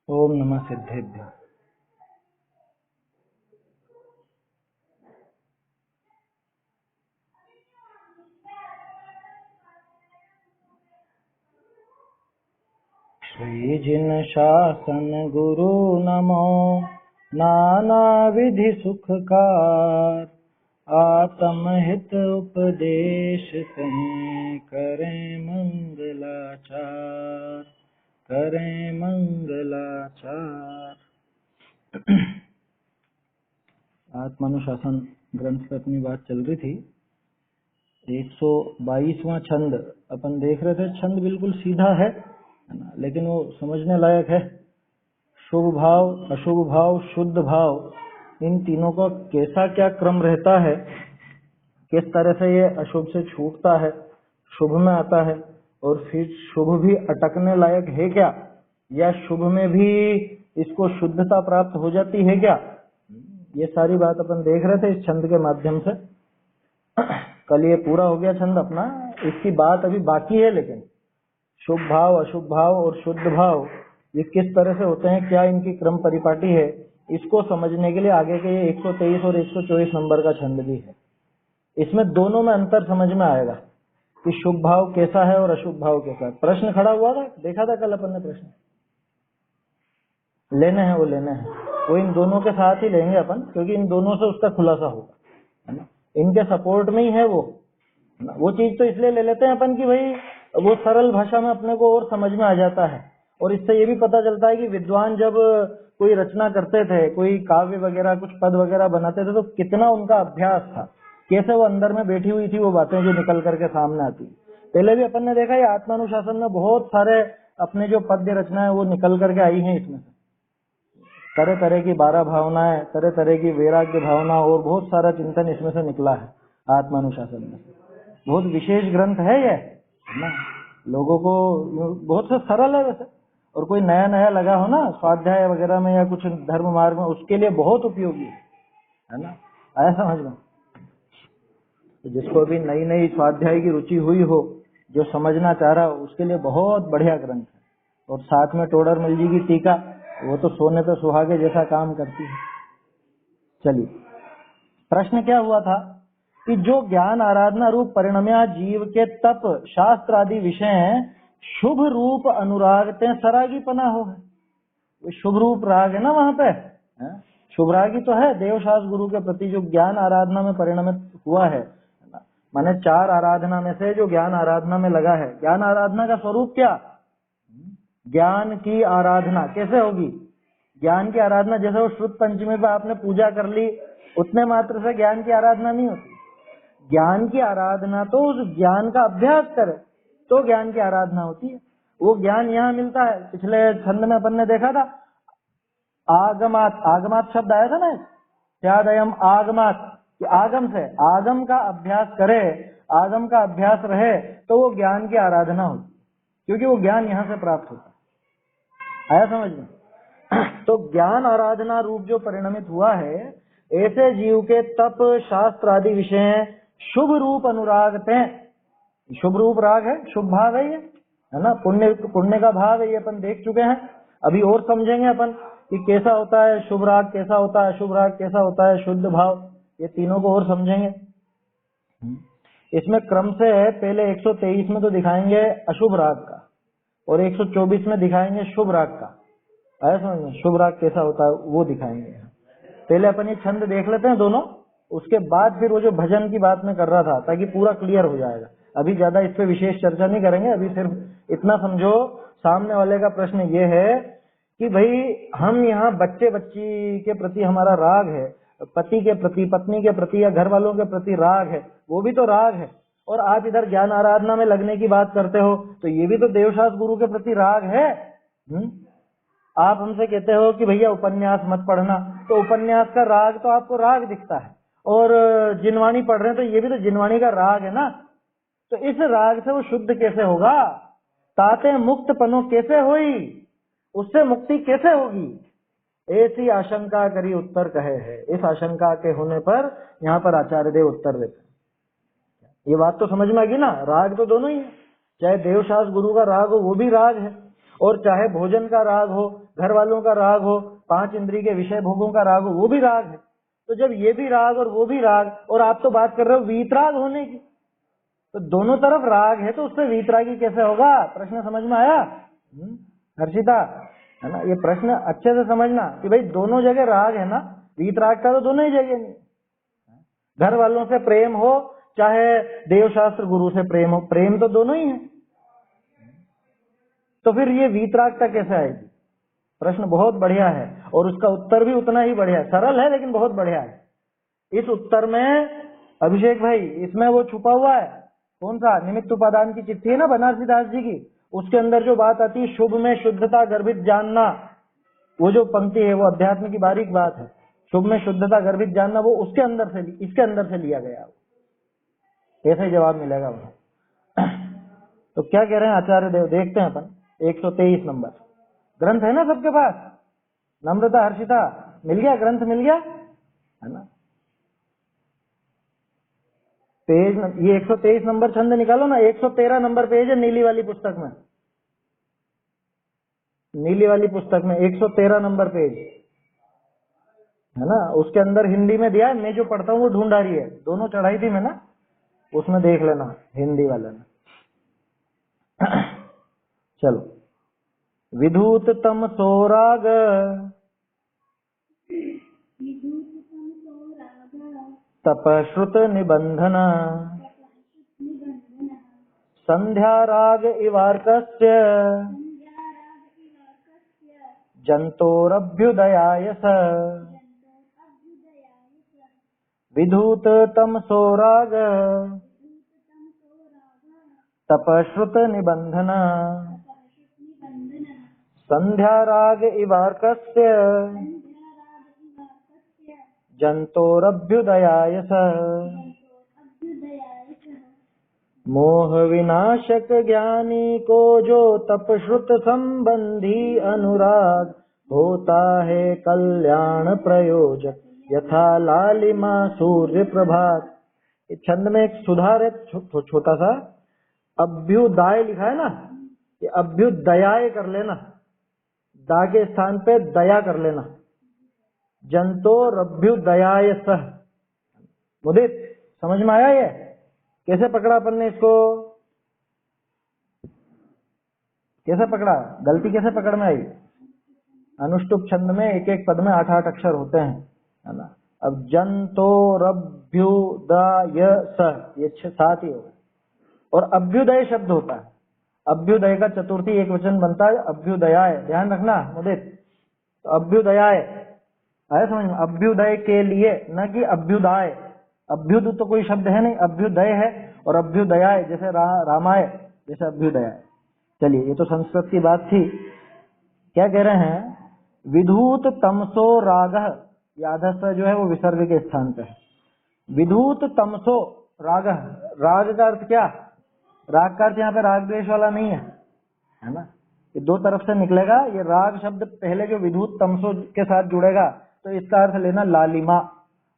ओम नमः सिद्धेभ्यः। श्री जिन शासन गुरु नमो नाना विधि सुखकार, आत्महित उपदेश कहें करें मंगलाचार, करें मंगलाचार। आत्मानुशासन ग्रंथ पे अपनी बात चल रही थी। 122वां छंद अपन देख रहे थे। छंद बिल्कुल सीधा है ना, लेकिन वो समझने लायक है। शुभ भाव, अशुभ भाव, शुद्ध भाव, इन तीनों का कैसा क्या क्रम रहता है, किस तरह से ये अशुभ से छूटता है, शुभ में आता है, और फिर शुभ भी अटकने लायक है क्या, या शुभ में भी इसको शुद्धता प्राप्त हो जाती है क्या, ये सारी बात अपन देख रहे थे इस छंद के माध्यम से। कल ये पूरा हो गया छंद अपना, इसकी बात अभी बाकी है। लेकिन शुभ भाव, अशुभ भाव और शुद्ध भाव ये किस तरह से होते हैं, क्या इनकी क्रम परिपाटी है, इसको समझने के लिए आगे के ये 123 और 124 नंबर का छंद भी है। इसमें दोनों में अंतर समझ में आएगा कि शुभ भाव कैसा है और अशुभ भाव कैसा है। प्रश्न खड़ा हुआ था, देखा था कल अपन ने। प्रश्न लेने हैं, वो लेने हैं, वो इन दोनों के साथ ही लेंगे अपन, क्योंकि इन दोनों से उसका खुलासा होगा, है ना। इनके सपोर्ट में ही है वो चीज। तो इसलिए ले लेते हैं अपन कि भाई वो सरल भाषा में अपने को और समझ में आ जाता है, और इससे ये भी पता चलता है कि विद्वान जब कोई रचना करते थे, कोई काव्य वगैरह, कुछ पद वगैरह बनाते थे, तो कितना उनका अभ्यास था, कैसे वो अंदर में बैठी हुई थी वो बातें जो निकल करके सामने आती। पहले भी अपन ने देखा ये आत्मानुशासन में बहुत सारे अपने जो पद्य रचनाएं वो निकल करके आई हैं। इसमें तरह तरह की 12 भावनाएं, तरह तरह की वैराग्य भावना, और बहुत सारा चिंतन इसमें से निकला है आत्मानुशासन में। बहुत विशेष ग्रंथ है ये, है ना। लोगों को बहुत से सरल है वैसे, और कोई नया नया लगा हो ना स्वाध्याय वगैरह में या कुछ धर्म मार्ग में, उसके लिए बहुत उपयोगी है ना। आया समझ में? तो जिसको भी नई नई स्वाध्याय की रुचि हुई हो, जो समझना चाह रहा हो, उसके लिए बहुत बढ़िया ग्रंथ है। और साथ में टोडर मल जी की टीका, वो तो सोने पे सुहागे जैसा काम करती है। चलिए, प्रश्न क्या हुआ था कि जो ज्ञान आराधना रूप परिणम्या जीव के तप शास्त्र आदि विषय शुभ रूप अनुराग ते सरागी पना हो है। शुभ रूप राग है ना वहां पे, शुभ रागी तो है देवशास्त्र गुरु के प्रति, जो ज्ञान आराधना में परिणमित हुआ है। माने 4 आराधना में से जो ज्ञान आराधना में लगा है। ज्ञान आराधना का स्वरूप क्या? ज्ञान की आराधना कैसे होगी? ज्ञान की आराधना जैसे वो श्रुत पंचमी पे आपने पूजा कर ली, उतने मात्र से ज्ञान की आराधना नहीं होती। ज्ञान की आराधना तो उस ज्ञान का अभ्यास करे तो ज्ञान की आराधना होती है। वो ज्ञान यहाँ मिलता है। पिछले छंद में अपन ने देखा था आगमात, आगमात शब्द आया था ना, त्यादयम आगमात, कि आगम से, आगम का अभ्यास करे, आगम का अभ्यास रहे तो वो ज्ञान की आराधना होती, क्योंकि वो ज्ञान यहाँ से प्राप्त होता है। आया समझ में? तो ज्ञान आराधना रूप जो परिणमित हुआ है, ऐसे जीव के तप शास्त्र आदि विषय शुभ रूप अनुराग थे। शुभ रूप राग है, शुभ भाव है ये, है ना। पुण्य का भाव है, ये अपन देख चुके हैं। अभी और समझेंगे अपन कि कैसा होता है शुभ राग, कैसा होता है अशुभ राग, कैसा होता है शुद्ध भाव, ये तीनों को और समझेंगे। इसमें क्रम से पहले 123 में तो दिखाएंगे अशुभ राग का, और 124 में दिखाएंगे शुभ राग का। आया समझ में? शुभ राग कैसा होता है वो दिखाएंगे। पहले अपन ये छंद देख लेते हैं दोनों, उसके बाद फिर वो जो भजन की बात मैं कर रहा था, ताकि पूरा क्लियर हो जाएगा। अभी ज्यादा इस पे विशेष चर्चा नहीं करेंगे। अभी सिर्फ इतना समझो, सामने वाले का प्रश्न ये है कि भाई हम यहाँ बच्चे बच्ची के प्रति हमारा राग है, पति के प्रति, पत्नी के प्रति, या घर वालों के प्रति राग है, वो भी तो राग है। और आप इधर ज्ञान आराधना में लगने की बात करते हो, तो ये भी तो देवशास्त्र गुरु के प्रति राग है। आप हमसे कहते हो कि भैया उपन्यास मत पढ़ना, तो उपन्यास का राग तो आपको राग दिखता है, और जिनवाणी पढ़ रहे हैं तो ये भी तो जिनवाणी का राग है ना। तो इस राग से वो शुद्ध कैसे होगा? ताते मुक्त पनो कैसे होई, उससे मुक्ति कैसे होगी? ऐसी आशंका करी उत्तर कहे है। इस आशंका के होने पर यहाँ पर आचार्य देव उत्तर देते हैं। ये बात तो समझ में आ गई ना। राग तो दोनों ही है, चाहे देवशास्त्र गुरु का राग हो वो भी राग है, और चाहे भोजन का राग हो, घर वालों का राग हो, 5 इंद्रिय के विषय भोगों का राग हो, वो भी राग है। तो जब ये भी राग और वो भी राग, और आप तो बात कर रहे हो वीतराग होने की, तो दोनों तरफ राग है, तो उससे वीतरागी कैसे होगा? प्रश्न समझ में आया हर्षिता? है ना, ये प्रश्न अच्छे से समझना कि भाई दोनों जगह राग है ना, वीतराग का तो दोनों ही जगह नहीं। घर वालों से प्रेम हो, चाहे देवशास्त्र गुरु से प्रेम हो, प्रेम तो दोनों ही है। तो फिर ये वीतरागता कैसे आएगी? प्रश्न बहुत बढ़िया है और उसका उत्तर भी उतना ही बढ़िया है। सरल है लेकिन बहुत बढ़िया है। इस उत्तर में अभिषेक भाई, इसमें वो छुपा हुआ है, कौन सा? निमित्त उपादान की चिट्ठी है ना बनारसी दास जी की, उसके अंदर जो बात आती है शुभ में शुद्धता गर्भित जानना, वो जो पंक्ति है वो अध्यात्म की बारीक बात है। शुभ में शुद्धता गर्भित जानना, वो उसके अंदर से, इसके अंदर से लिया गया। कैसे जवाब मिलेगा वो? तो क्या कह रहे हैं आचार्य देव, देखते हैं अपन। 123 नंबर ग्रंथ है ना सबके पास? नम्रता, हर्षिता, मिल गया? ग्रंथ मिल गया है ना? पेज ये 123 नंबर छंद निकालो ना। 113 नंबर पेज है नीली वाली पुस्तक में, नीली वाली पुस्तक में 113 नंबर पेज है ना। उसके अंदर हिंदी में दिया है, मैं जो पढ़ता हूँ वो ढूंढा रही है, दोनों चढ़ाई थी मैं ना, उसमें देख लेना हिंदी वाले में। चलो, विधूत तम सोराग तपश्रुत निबंधन संध्या राग इवार्कस्य जंतोरभ्युदयाय स विधूत तम सोराग तपश्रुत निबंधन संध्या राग इवार्कस्य जंतोरभ्युदयाय स मोह विनाशक ज्ञानी को जो तपश्रुत संबंधी अनुराग होता है कल्याण प्रयोजक यथा लालिमा सूर्य प्रभात। इस छंद में एक सुधार है, छोटा सा, अभ्युदय लिखा है ना, ये अभ्युदयाय कर लेना, दा के स्थान पे दया कर लेना। जंतोरभ्युदयाय सह। मुदित समझ में आया? ये कैसे पकड़ा अपन ने इसको? कैसे पकड़ा? गलती कैसे पकड़ में आई? अनुष्टुप छंद में एक एक पद में 8-8 अक्षर होते हैं, है ना। अब जंतोरभ्युदय सह, ये 7 ही होगा। और अभ्युदय शब्द होता है, अभ्युदय का चतुर्थी एक वचन बनता है अभ्युदयाय, ध्यान रखना मुदित। तो अभ्युदयाय आया समझ में? अभ्युदय के लिए, न कि अभ्युदय। अभ्युद तो कोई शब्द है नहीं, अभ्युदय है, और अभ्युदयाय जैसे रामाय, जैसे अभ्युदयाय। चलिए, ये तो संस्कृत की बात थी। क्या कह रहे हैं? विधूत तमसो रागः, याधस्थ जो है वो विसर्ग के स्थान पे है। विधूत तमसो रागः, राग का अर्थ क्या? राग का अर्थ यहाँ पे राग द्वेष वाला नहीं है ना, ये दो तरफ से निकलेगा। ये राग शब्द पहले जो विधूत तमसो के साथ जुड़ेगा तो इसका अर्थ लेना लालिमा।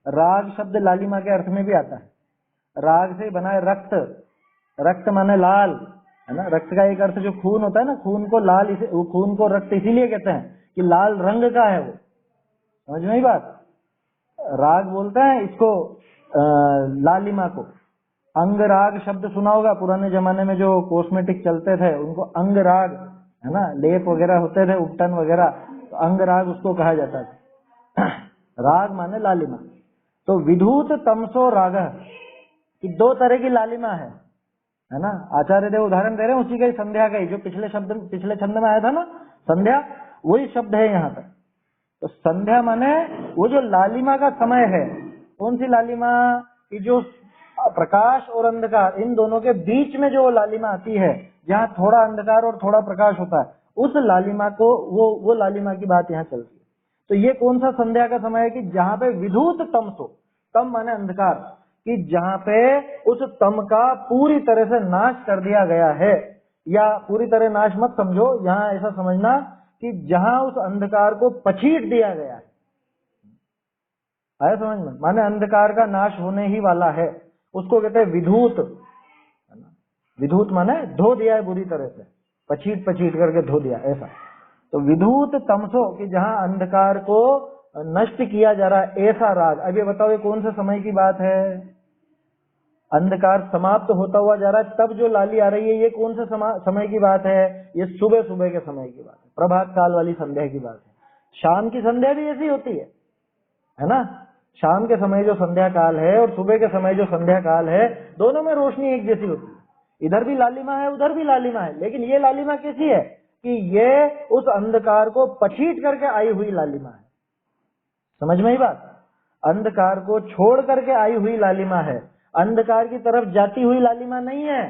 राग शब्द लालिमा के अर्थ में भी आता है। राग से बना है रक्त, रक्त माने लाल, है ना। रक्त का एक अर्थ जो खून होता है ना, खून को लाल, वो खून को रक्त इसीलिए कहते हैं कि लाल रंग का है वो। समझ में आई बात? राग बोलते हैं इसको, लालिमा को। अंगराग शब्द सुना होगा, पुराने जमाने में जो कॉस्मेटिक चलते थे उनको अंगराग, है ना, लेप वगैरह होते थे, उपटन वगैरह, तो अंगराग उसको कहा जाता था। राग माने लालिमा। तो विधूत तमसो राग, कि 2 तरह की लालिमा है ना। आचार्य देव उदाहरण दे रहे हैं उसी का ही, संध्या का ही, जो पिछले छंद में आया था ना, संध्या, वही शब्द है यहाँ पर। तो संध्या माने वो जो लालिमा का समय है। कौन सी लालिमा? कि जो प्रकाश और अंधकार, इन दोनों के बीच में जो लालिमा आती है, जहाँ थोड़ा अंधकार और थोड़ा प्रकाश होता है, उस लालिमा को, वो लालिमा की बात यहाँ चलती है। तो ये कौन सा संध्या का समय है? कि जहाँ पे विधूत तमसो, तम माने अंधकार, कि जहाँ पे उस तम का पूरी तरह से नाश कर दिया गया है, या पूरी तरह नाश मत समझो, यहाँ ऐसा समझना कि जहाँ उस अंधकार को पछीट दिया गया है। आया समझ में? माने अंधकार का नाश होने ही वाला है, उसको कहते हैं विधूत, है ना। विधूत माने धो दिया है बुरी तरह से, पछीट पछीट करके धो दिया ऐसा। तो विधूत तमसो कि जहां अंधकार को नष्ट किया जा रहा है ऐसा राग। अब ये बताओ ये कौन से समय की बात है? अंधकार समाप्त होता हुआ जा रहा है तब जो लाली आ रही है ये कौन से समय की बात है? ये सुबह सुबह के समय की बात है, प्रभात काल वाली संध्या की बात है। शाम की संध्या भी ऐसी होती है ना? शाम के समय जो संध्या काल है और सुबह के समय जो संध्या काल है दोनों में रोशनी एक जैसी होती है। इधर भी लालिमा है उधर भी लालिमा है, लेकिन ये लालिमा कैसी है कि ये उस अंधकार को पछीट करके आई हुई लालिमा है। समझ में ही बात? अंधकार को छोड़ करके आई हुई लालिमा है, अंधकार की तरफ जाती हुई लालिमा नहीं है।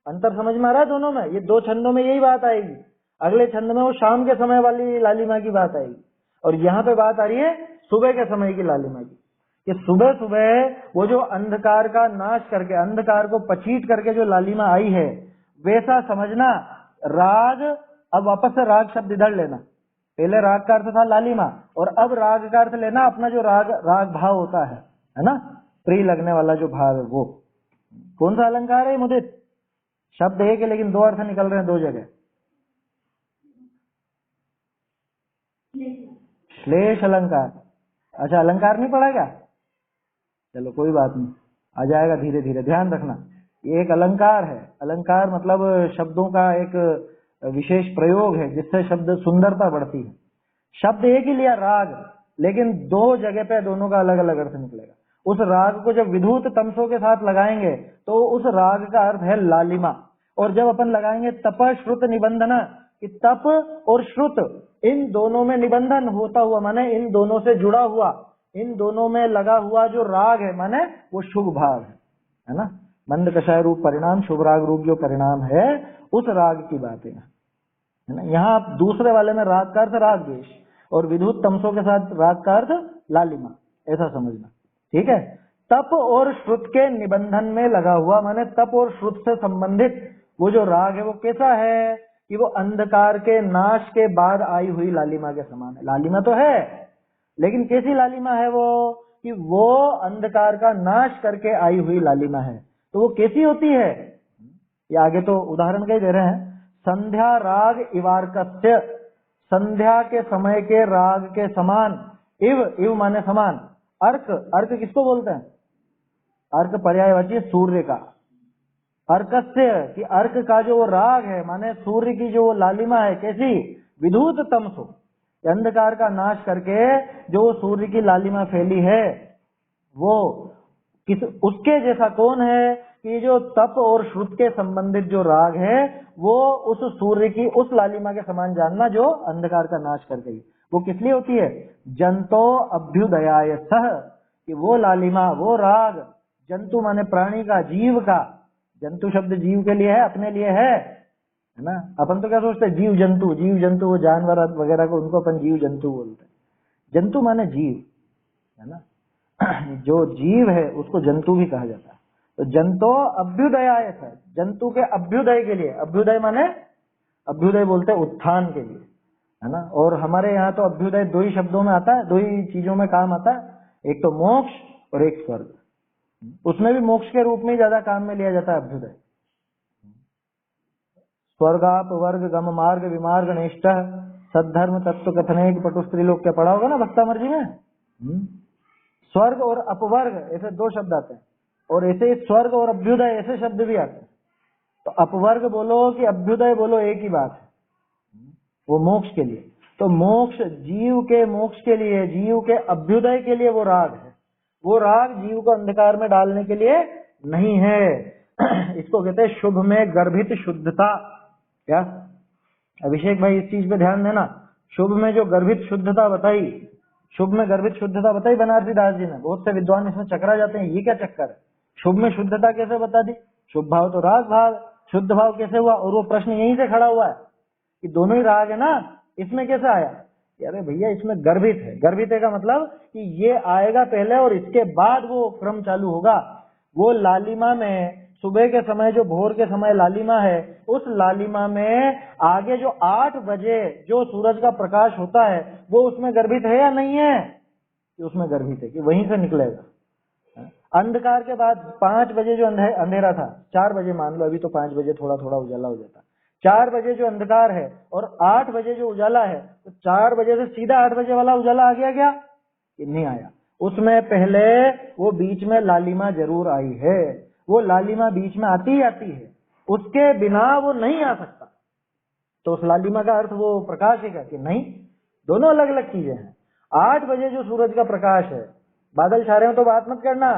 अंतर समझ में आ रहा है दोनों में? ये दो छंदों में यही बात आएगी, अगले छंद में वो शाम के समय वाली लालिमा की बात आएगी, और यहाँ पे बात आ रही है सुबह के समय की लालिमा की। कि सुबह सुबह वो जो अंधकार का नाश करके, अंधकार को पछीट करके जो लालिमा आई है वैसा समझना। राग, अब वापस से राग शब्द इधर लेना। पहले राग का अर्थ था लालिमा, और अब राग का अर्थ लेना अपना जो राग भाव होता है ना, प्रिय लगने वाला जो भाव है वो। कौन सा अलंकार है मुदित? शब्द एक है लेकिन दो अर्थ निकल रहे हैं दो जगह। श्लेष अलंकार। अच्छा, अलंकार नहीं पढ़ा क्या? चलो कोई बात नहीं, आ जाएगा धीरे धीरे, ध्यान रखना। ये एक अलंकार है। अलंकार मतलब शब्दों का एक विशेष प्रयोग है जिससे शब्द सुंदरता बढ़ती है। शब्द एक ही लिया राग, लेकिन दो जगह पे दोनों का अलग अलग अर्थ निकलेगा। उस राग को जब विधूत तमसों के साथ लगाएंगे तो उस राग का अर्थ है लालिमा। और जब अपन लगाएंगे तप श्रुत निबंधना, कि तप और श्रुत इन दोनों में निबंधन होता हुआ, माने इन दोनों से जुड़ा हुआ, इन दोनों में लगा हुआ जो राग है माने वो शुभ भाव है ना। मंद कषाय रूप परिणाम, शुभ राग रूप जो परिणाम है उस राग की बातें है ना। यहाँ आप दूसरे वाले में राग का अर्थ राग द्वेष और विधुत तमसों के साथ राग का अर्थ लालिमा, ऐसा समझना, ठीक है। तप और श्रुत के निबंधन में लगा हुआ, माने तप और श्रुत से संबंधित वो जो राग है वो कैसा है कि वो अंधकार के नाश के बाद आई हुई लालिमा के समान है। लालिमा तो है लेकिन कैसी लालिमा है वो कि वो अंधकार का नाश करके आई हुई लालिमा है। तो वो कैसी होती है ये आगे तो उदाहरण के दे रहे हैं। संध्या राग इवार्कस्य, संध्या के समय के राग के समान। इव माने समान। अर्क, अर्क किसको बोलते हैं? अर्क पर्यायवाची सूर्य का। अर्कस्य कि अर्क का जो राग है माने सूर्य की जो लालिमा है कैसी? विधूत तमसो, अंधकार का नाश करके जो सूर्य की लालिमा फैली है वो किस उसके जैसा कौन है कि जो तप और श्रुत के संबंधित जो राग है वो उस सूर्य की उस लालिमा के समान जानना जो अंधकार का नाश कर गई। वो किस लिए होती है? जंतो अभ्युदयाय सह, कि वो लालिमा वो राग, जंतु माने प्राणी का, जीव का, जंतु शब्द जीव के लिए है, अपने लिए है ना। अपन तो क्या सोचते हैं जीव जंतु, जीव जंतु वो जानवर वगैरह को उनको अपन जीव जंतु बोलते हैं। जंतु माने जीव है ना, जो जीव है उसको जंतु भी कहा जाता है। तो जंतो अभ्युदयाय है, जंतु के अभ्युदय के लिए। अभ्युदय माने अभ्युदय बोलते हैं उत्थान के लिए है ना। और हमारे यहाँ तो अभ्युदय दो ही शब्दों में आता है, दो ही चीजों में काम आता है, एक तो मोक्ष और एक स्वर्ग। उसमें भी मोक्ष के रूप में ही ज्यादा काम में लिया जाता है अभ्युदय। स्वर्गाप वर्ग गम मार्ग विमार्ग निष्ठ सद्धर्म तत्व कथने पटुस्त्रीलोक क्या पढ़ा होगा ना भक्तामर्जी में। स्वर्ग और अपवर्ग ऐसे दो शब्द आते हैं, और ऐसे स्वर्ग और अभ्युदय ऐसे शब्द भी आते हैं। तो अपवर्ग बोलो कि अभ्युदय बोलो एक ही बात है, वो मोक्ष के लिए। तो मोक्ष जीव के मोक्ष के लिए, जीव के अभ्युदय के लिए वो राग है। वो राग जीव को अंधकार में डालने के लिए नहीं है। इसको कहते हैं शुभ में गर्भित शुद्धता। क्या अभिषेक भाई इस चीज पे ध्यान देना। शुभ में जो गर्भित शुद्धता बताई, शुभ में गर्भित शुद्धता बताई बनारसी दास जी ने। बहुत से विद्वान इसमें चकरा जाते हैं, ये क्या चक्कर है, शुभ में शुद्धता कैसे बता दी? शुभ भाव तो राग भाव, शुद्ध भाव कैसे हुआ? और वो प्रश्न यहीं से खड़ा हुआ है कि दोनों ही राग है ना, इसमें कैसे आया? अरे भैया इसमें गर्भित है। गर्भित है का मतलब कि ये आएगा पहले और इसके बाद वो क्रम चालू होगा। वो लालिमा में सुबह के समय जो भोर के समय लालिमा है, उस लालिमा में आगे जो 8 बजे जो सूरज का प्रकाश होता है वो उसमें गर्भित है या नहीं है? कि उसमें गर्भित है, कि वहीं से निकलेगा। अंधकार के बाद 5 बजे जो अंधेरा था, 4 बजे मान लो, अभी तो 5 बजे थोड़ा थोड़ा उजाला हो जाता, 4 बजे जो अंधकार है और 8 बजे जो उजाला है, तो 4 बजे से सीधा 8 बजे वाला उजाला आ गया क्या? ये नहीं आया। उसमें पहले वो बीच में लालिमा जरूर आई है, वो लालिमा बीच में आती ही आती है, उसके बिना वो नहीं आ सकता। तो उस लालिमा का अर्थ वो प्रकाश है क्या? कि नहीं, दोनों अलग अलग चीजें हैं। 8 बजे जो सूरज का प्रकाश है, बादल छा रहे हो तो बात मत करना,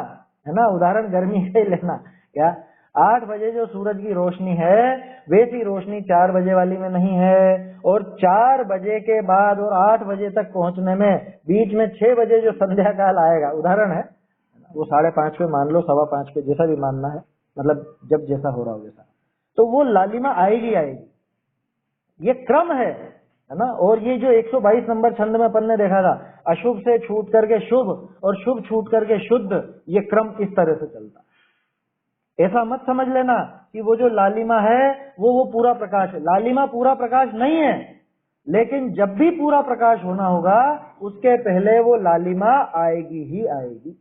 है ना, उदाहरण गर्मी का ही लेना क्या। 8 बजे जो सूरज की रोशनी है वैसी रोशनी 4 बजे वाली में नहीं है, और 4 बजे के बाद और 8 बजे तक पहुंचने में बीच में 6 बजे जो संध्या काल आएगा, उदाहरण है, वो 5:30 पे मान लो, 5:15 पे, जैसा भी मानना है, मतलब जब जैसा हो रहा हो वैसा, तो वो लालिमा आएगी आएगी। ये क्रम है ना। और ये जो 122 नंबर छंद में अपन ने देखा था, अशुभ से छूट करके शुभ और शुभ छूट करके शुद्ध, ये क्रम इस तरह से चलता है। ऐसा मत समझ लेना कि वो जो लालिमा है वो पूरा प्रकाश है। लालिमा पूरा प्रकाश नहीं है, लेकिन जब भी पूरा प्रकाश होना होगा उसके पहले वो लालिमा आएगी ही आएगी।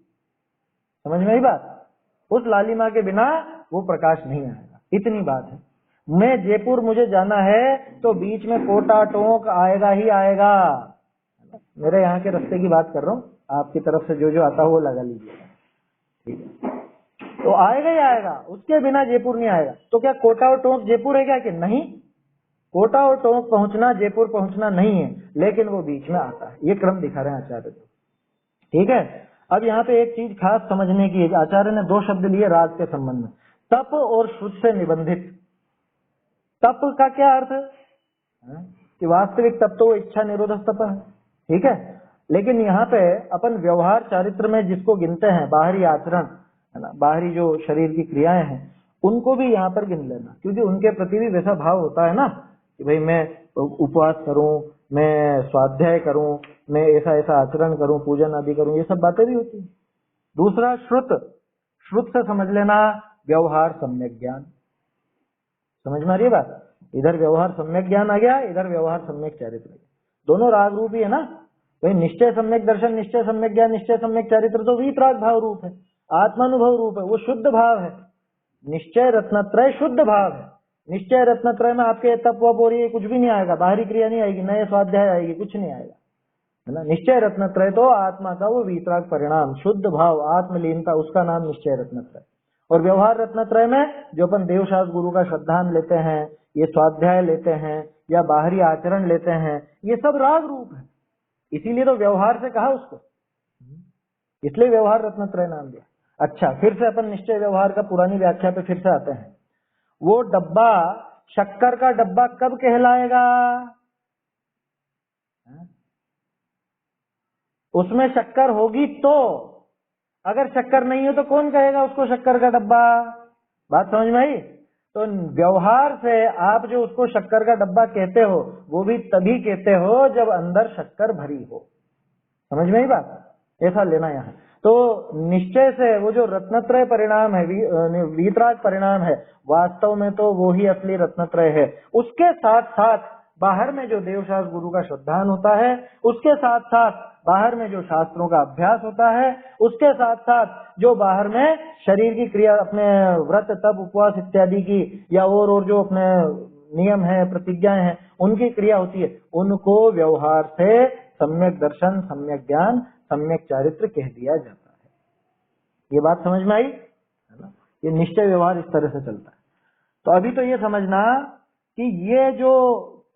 समझ में आई बात? उस लालिमा के बिना वो प्रकाश नहीं आएगा, इतनी बात है। मैं जयपुर मुझे जाना है तो बीच में कोटा टोंक आएगा ही आएगा। मेरे यहाँ के रास्ते की बात कर रहा हूँ, आपकी तरफ से जो जो आता हो वो लगा लीजिएगा, ठीक है? तो आएगा ही आएगा, उसके बिना जयपुर नहीं आएगा। तो क्या कोटा और टोंक जयपुर है क्या? कि नहीं, कोटा और टोंक पहुंचना जयपुर पहुंचना नहीं है, लेकिन वो बीच में आता है। ये क्रम दिखा रहे हैं आचार्य, ठीक है। अब यहाँ पे एक चीज खास समझने की है, आचार्य ने 2 शब्द लिए राग के संबंध में, तप और श्रुत से निबंधित। तप का क्या अर्थ है? कि वास्तविक तप तो इच्छा निरोधक तप है, ठीक है। लेकिन यहाँ पे अपन व्यवहार चारित्र में जिसको गिनते हैं, बाहरी आचरण है ना, बाहरी जो शरीर की क्रियाएं हैं, उनको भी यहाँ पर गिन लेना, क्योंकि उनके प्रति भी वैसा भाव होता है ना कि भाई मैं उपवास करूं, मैं स्वाध्याय करूं, मैं ऐसा ऐसा आचरण करूं, पूजन आदि करूं, ये सब बातें भी होती है। दूसरा श्रुत, श्रुत से समझ लेना व्यवहार सम्यक ज्ञान। समझ में आ रही है बात? इधर व्यवहार सम्यक ज्ञान आ गया, इधर व्यवहार सम्यक चारित्र, दोनों राग रूप ही है ना भाई। निश्चय सम्यक दर्शन, निश्चय सम्यक ज्ञान, निश्चय सम्यक चारित्र तो वीतराग भाव रूप है, आत्मानुभव रूप है, वो शुद्ध भाव है। निश्चय रत्नत्रय शुद्ध भाव है। निश्चय रत्नत्रय में आपके तप वप और ये कुछ भी नहीं आएगा, बाहरी क्रिया नहीं आएगी, नए स्वाध्याय आएगी, कुछ नहीं आएगा, है ना। निश्चय रत्नत्रय तो आत्मा का वो वीतराग परिणाम, शुद्ध भाव, आत्मलीनता, उसका नाम निश्चय रत्नत्रय। और व्यवहार रत्नत्रय में जो अपन देवशास्त्र गुरु का श्रद्धान लेते हैं, ये स्वाध्याय लेते हैं या बाहरी आचरण लेते हैं, ये सब राग रूप है, इसीलिए तो व्यवहार से कहा उसको, इसलिए व्यवहार रत्नत्रय नाम दिया। अच्छा, फिर से अपन निश्चय व्यवहार का पुरानी व्याख्या पे फिर से आते हैं। वो डब्बा, शक्कर का डब्बा कब कहलाएगा? उसमें शक्कर होगी तो, अगर शक्कर नहीं हो तो कौन कहेगा उसको शक्कर का डब्बा? बात समझ में आई? तो व्यवहार से आप जो उसको शक्कर का डब्बा कहते हो, वो भी तभी कहते हो जब अंदर शक्कर भरी हो। समझ में आई बात? ऐसा लेना यहाँ। तो निश्चय से वो जो रत्नत्रय परिणाम है, वीतराग परिणाम है, वास्तव में तो वो ही असली रत्नत्रय है। उसके साथ साथ बाहर में जो देवशास्त्र गुरु का श्रद्धान होता है, उसके साथ साथ बाहर में जो शास्त्रों का अभ्यास होता है, उसके साथ साथ जो बाहर में शरीर की क्रिया, अपने व्रत तप उपवास इत्यादि की, या और जो अपने नियम है, प्रतिज्ञाएं हैं, उनकी क्रिया होती है, उनको व्यवहार से सम्यक दर्शन, सम्यक ज्ञान, सम्यक चारित्र कह दिया जाता है। ये बात समझ में आई है ना? ये निश्चय व्यवहार इस तरह से चलता है। तो अभी तो ये समझना कि ये जो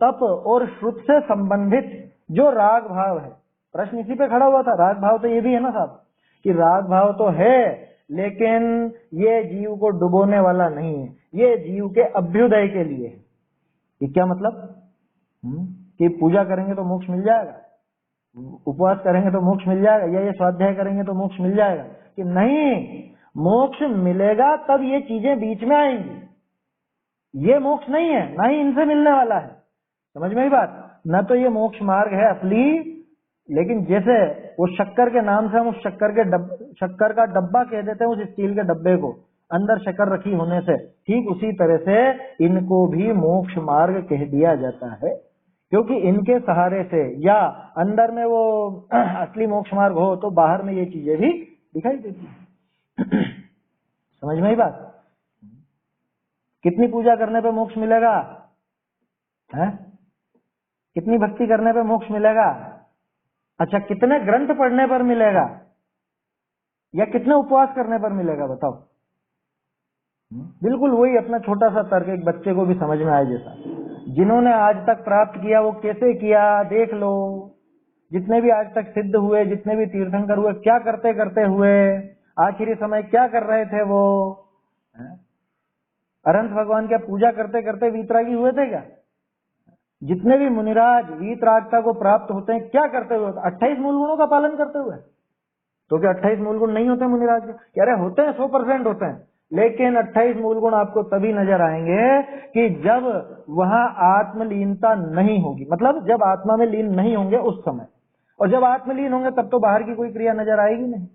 तप और श्रुत से संबंधित जो राग भाव है, प्रश्न इसी पे खड़ा हुआ था। राग भाव तो ये भी है ना साहब, कि राग भाव तो है, लेकिन ये जीव को डुबोने वाला नहीं है, ये जीव के अभ्युदय के लिए है। ये क्या मतलब? कि पूजा करेंगे तो मोक्ष मिल जाएगा, उपवास करेंगे तो मोक्ष मिल जाएगा, या ये स्वाध्याय करेंगे तो मोक्ष मिल जाएगा? कि नहीं, मोक्ष मिलेगा तब ये चीजें बीच में आएंगी। ये मोक्ष नहीं है, ना ही इनसे मिलने वाला है। समझ में ही बात? न तो ये मोक्ष मार्ग है असली, लेकिन जैसे वो शक्कर के नाम से हम उस शक्कर का डब्बा कह देते हैं उस स्टील के डब्बे को, अंदर शक्कर रखी होने से, ठीक उसी तरह से इनको भी मोक्ष मार्ग कह दिया जाता है, क्योंकि इनके सहारे से या अंदर में वो असली मोक्ष मार्ग हो तो बाहर में ये चीजें भी दिखाई देती है। समझ में ही बात? कितनी पूजा करने पे मोक्ष मिलेगा? है? कितनी भक्ति करने पे मोक्ष मिलेगा? अच्छा, कितने ग्रंथ पढ़ने पर मिलेगा, या कितने उपवास करने पर मिलेगा, बताओ। बिल्कुल वही अपना छोटा सा तर्क, एक बच्चे को भी समझ में आए जैसा। जिन्होंने आज तक प्राप्त किया वो कैसे किया देख लो। जितने भी आज तक सिद्ध हुए, जितने भी तीर्थंकर हुए, क्या करते करते हुए, आखिरी समय क्या कर रहे थे वो? अनंत भगवान क्या पूजा करते करते वीतरागी हुए थे क्या? जितने भी मुनिराज वीतरागता को प्राप्त होते हैं क्या करते हुए? 28 मूल गुणों का पालन करते हुए। तो क्या 28 मूल गुण नहीं होते मुनिराज के? कह रहे होते हैं, 100% होते हैं, लेकिन 28 मूल गुण आपको तभी नजर आएंगे कि जब वहां आत्मलीनता नहीं होगी, मतलब जब आत्मा में लीन नहीं होंगे उस समय। और जब आत्मलीन होंगे तब तो बाहर की कोई क्रिया नजर आएगी नहीं,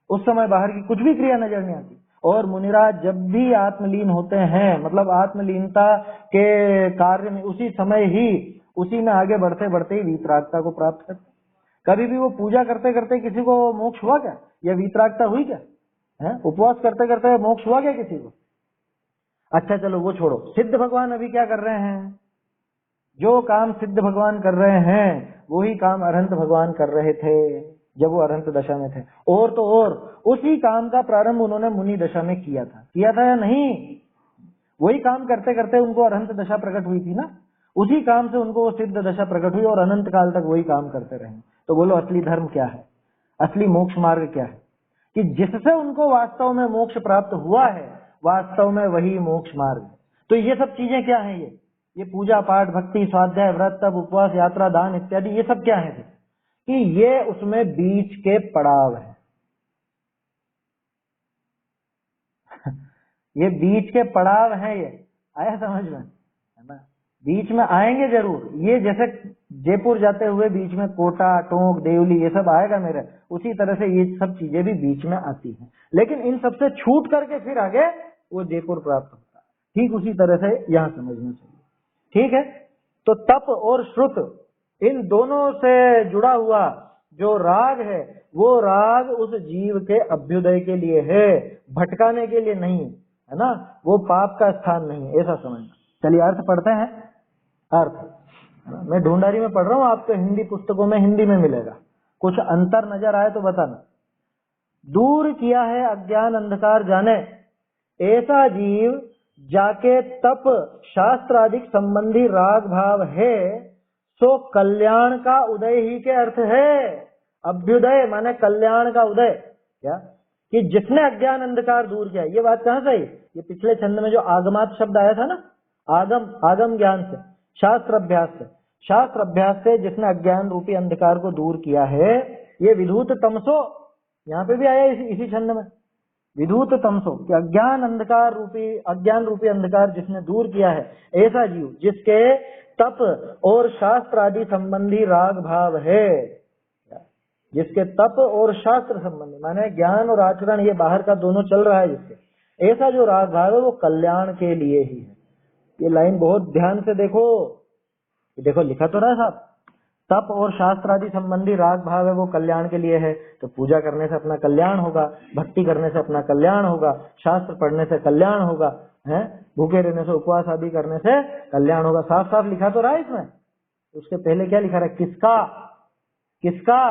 उस समय बाहर की कुछ भी क्रिया नजर नहीं आती। और मुनिराज जब भी आत्मलीन होते हैं, मतलब आत्मलीनता के कार्य में, उसी समय ही, उसी में आगे बढ़ते बढ़ते ही वीतरागता को प्राप्त करते। कभी भी वो पूजा करते करते किसी को मोक्ष हुआ क्या, या वीतरागता हुई क्या? है? उपवास करते करते मोक्ष हुआ क्या किसी को? अच्छा चलो वो छोड़ो, सिद्ध भगवान अभी क्या कर रहे हैं? जो काम सिद्ध भगवान कर रहे हैं वही काम अरहंत भगवान कर रहे थे जब वो अरहंत दशा में थे। और तो और उसी काम का प्रारंभ उन्होंने मुनि दशा में किया था या नहीं? वही काम करते करते उनको अरहंत दशा प्रकट हुई थी ना, उसी काम से उनको वो सिद्ध दशा प्रकट हुई और अनंत काल तक वही काम करते रहे। तो बोलो असली धर्म क्या है, असली मोक्ष मार्ग क्या है? कि जिससे उनको वास्तव में मोक्ष प्राप्त हुआ है, वास्तव में वही मोक्ष मार्ग है। तो ये सब चीजें क्या हैं? ये पूजा पाठ, भक्ति, स्वाध्याय, व्रत, तप, उपवास, यात्रा, दान इत्यादि, ये सब क्या है? कि ये उसमें बीच के पड़ाव है। ये बीच के पड़ाव हैं, ये आया समझ में, है ना? बीच में आएंगे जरूर। ये जैसे जयपुर जाते हुए बीच में कोटा, टोंक, देवली, ये सब आएगा मेरे, उसी तरह से ये सब चीजें भी बीच में आती हैं। लेकिन इन सबसे छूट करके फिर आगे वो जयपुर प्राप्त होता है। ठीक उसी तरह से यहाँ समझना चाहिए। ठीक है, तो तप और श्रुत, इन दोनों से जुड़ा हुआ जो राग है, वो राग उस जीव के अभ्युदय के लिए है, भटकाने के लिए नहीं, है ना? वो पाप का स्थान नहीं, ऐसा समझना। चलिए अर्थ पढ़ते हैं। अर्थ मैं ढूंढारी में पढ़ रहा हूँ, आपको हिंदी पुस्तकों में हिंदी में मिलेगा। कुछ अंतर नजर आए तो बताना। दूर किया है अज्ञान अंधकार जाने, ऐसा जीव जाके तप शास्त्र आदि संबंधी राग भाव है, सो कल्याण का उदय ही के अर्थ है। अभ्युदय माने कल्याण का उदय। क्या? कि जिसने अज्ञान अंधकार दूर किया। ये बात कहां से आई? ये पिछले छंद में जो आगमात शब्द आया था ना, आगम ज्ञान से, शास्त्र अभ्यास से, शास्त्र अभ्यास से जिसने अज्ञान रूपी अंधकार को दूर किया है, ये विधूत तमसो, यहाँ पे भी आया इसी छंद में, विधूत तमसो, कि अज्ञान रूपी अंधकार जिसने दूर किया है, ऐसा जीव जिसके तप और शास्त्र आदि संबंधी राग भाव है, जिसके तप और शास्त्र संबंधी माने ज्ञान और आचरण, ये बाहर का दोनों चल रहा है जिसके, ऐसा जो राग भाव है वो कल्याण के लिए ही है। ये लाइन बहुत ध्यान से देखो, देखो लिखा तो रहा है साहब, तप और शास्त्र आदि संबंधी राग भाव है वो कल्याण के लिए है। तो पूजा करने से अपना कल्याण होगा, भक्ति करने से अपना कल्याण होगा, शास्त्र पढ़ने से कल्याण होगा, है भूखे रहने से, उपवास आदि करने से कल्याण होगा। साफ साफ लिखा तो रहा है इसमें। उसके पहले क्या लिखा रहा है? किसका? किसका?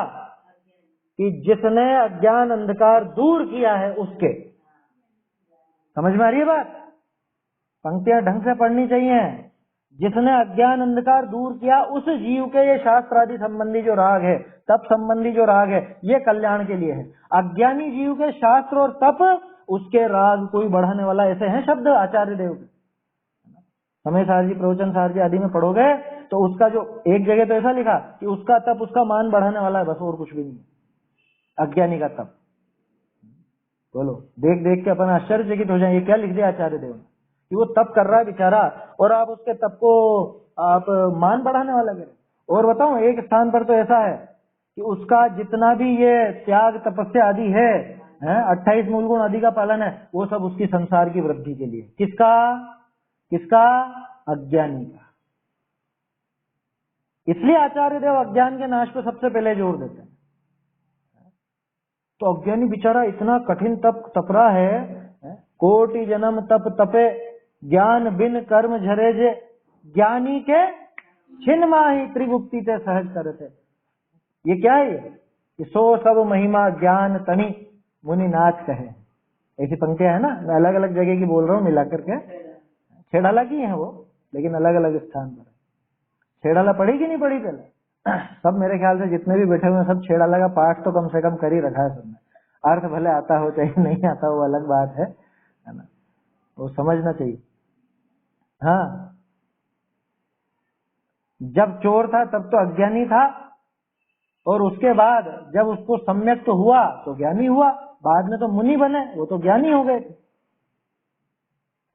कि जिसने अज्ञान अंधकार दूर किया है उसके। समझ में आ रही है बात? पंक्तियां ढंग से पढ़नी चाहिए। जिसने अज्ञान अंधकार दूर किया उस जीव के ये शास्त्र आदि संबंधी जो राग है, तप संबंधी जो राग है, ये कल्याण के लिए है। अज्ञानी जीव के शास्त्र और तप, उसके राग कोई बढ़ाने वाला, ऐसे हैं शब्द आचार्य देव के। समय सार जी, प्रवचन सार जी आदि में पढ़ोगे तो उसका जो एक जगह तो ऐसा लिखा कि उसका तप उसका मान बढ़ाने वाला है, बस और कुछ भी नहीं। अज्ञानी का तप, बोलो, देख देख के अपन आश्चर्यचकित हो जाए, ये क्या लिख दिया आचार्य देव ने, कि वो तप कर रहा है बेचारा और आप उसके तप को आप मान बढ़ाने वाला करें। और बताओ, एक स्थान पर तो ऐसा है कि उसका जितना भी ये त्याग तपस्या आदि है, 28 मूल गुण आदि का पालन है, वो सब उसकी संसार की वृद्धि के लिए। किसका? किसका? अज्ञानी का। इसलिए आचार्य देव अज्ञान के नाश पे सबसे पहले जोर देते हैं। तो अज्ञानी बेचारा इतना कठिन तप तप रहा है, कोटि जन्म तप तपे, ज्ञान बिन कर्म झरे जे, ज्ञानी के छिन्न माही त्रिभुक्ति ते सहज करते। ये क्या है ये सो सब महिमा ज्ञान तनि मुनि नाथ कहे। ऐसी पंक्तियां है ना, मैं अलग अलग जगह की बोल रहा हूँ मिला करके। छेड़ाला की है वो, लेकिन अलग अलग स्थान पर। छेड़ाला पढ़ी कि नहीं पढ़ी पहले? सब मेरे ख्याल से जितने भी बैठे हुए हैं सब छेड़ाला का पाठ तो कम से कम कर ही रखा है सबने। अर्थ भले आता हो चाहे नहीं आता हो, अलग बात है ना, वो समझना चाहिए। हाँ, जब चोर था तब तो अज्ञानी था, और उसके बाद जब उसको सम्यक तो हुआ तो ज्ञानी हुआ, बाद में तो मुनि बने, वो तो ज्ञानी हो गए,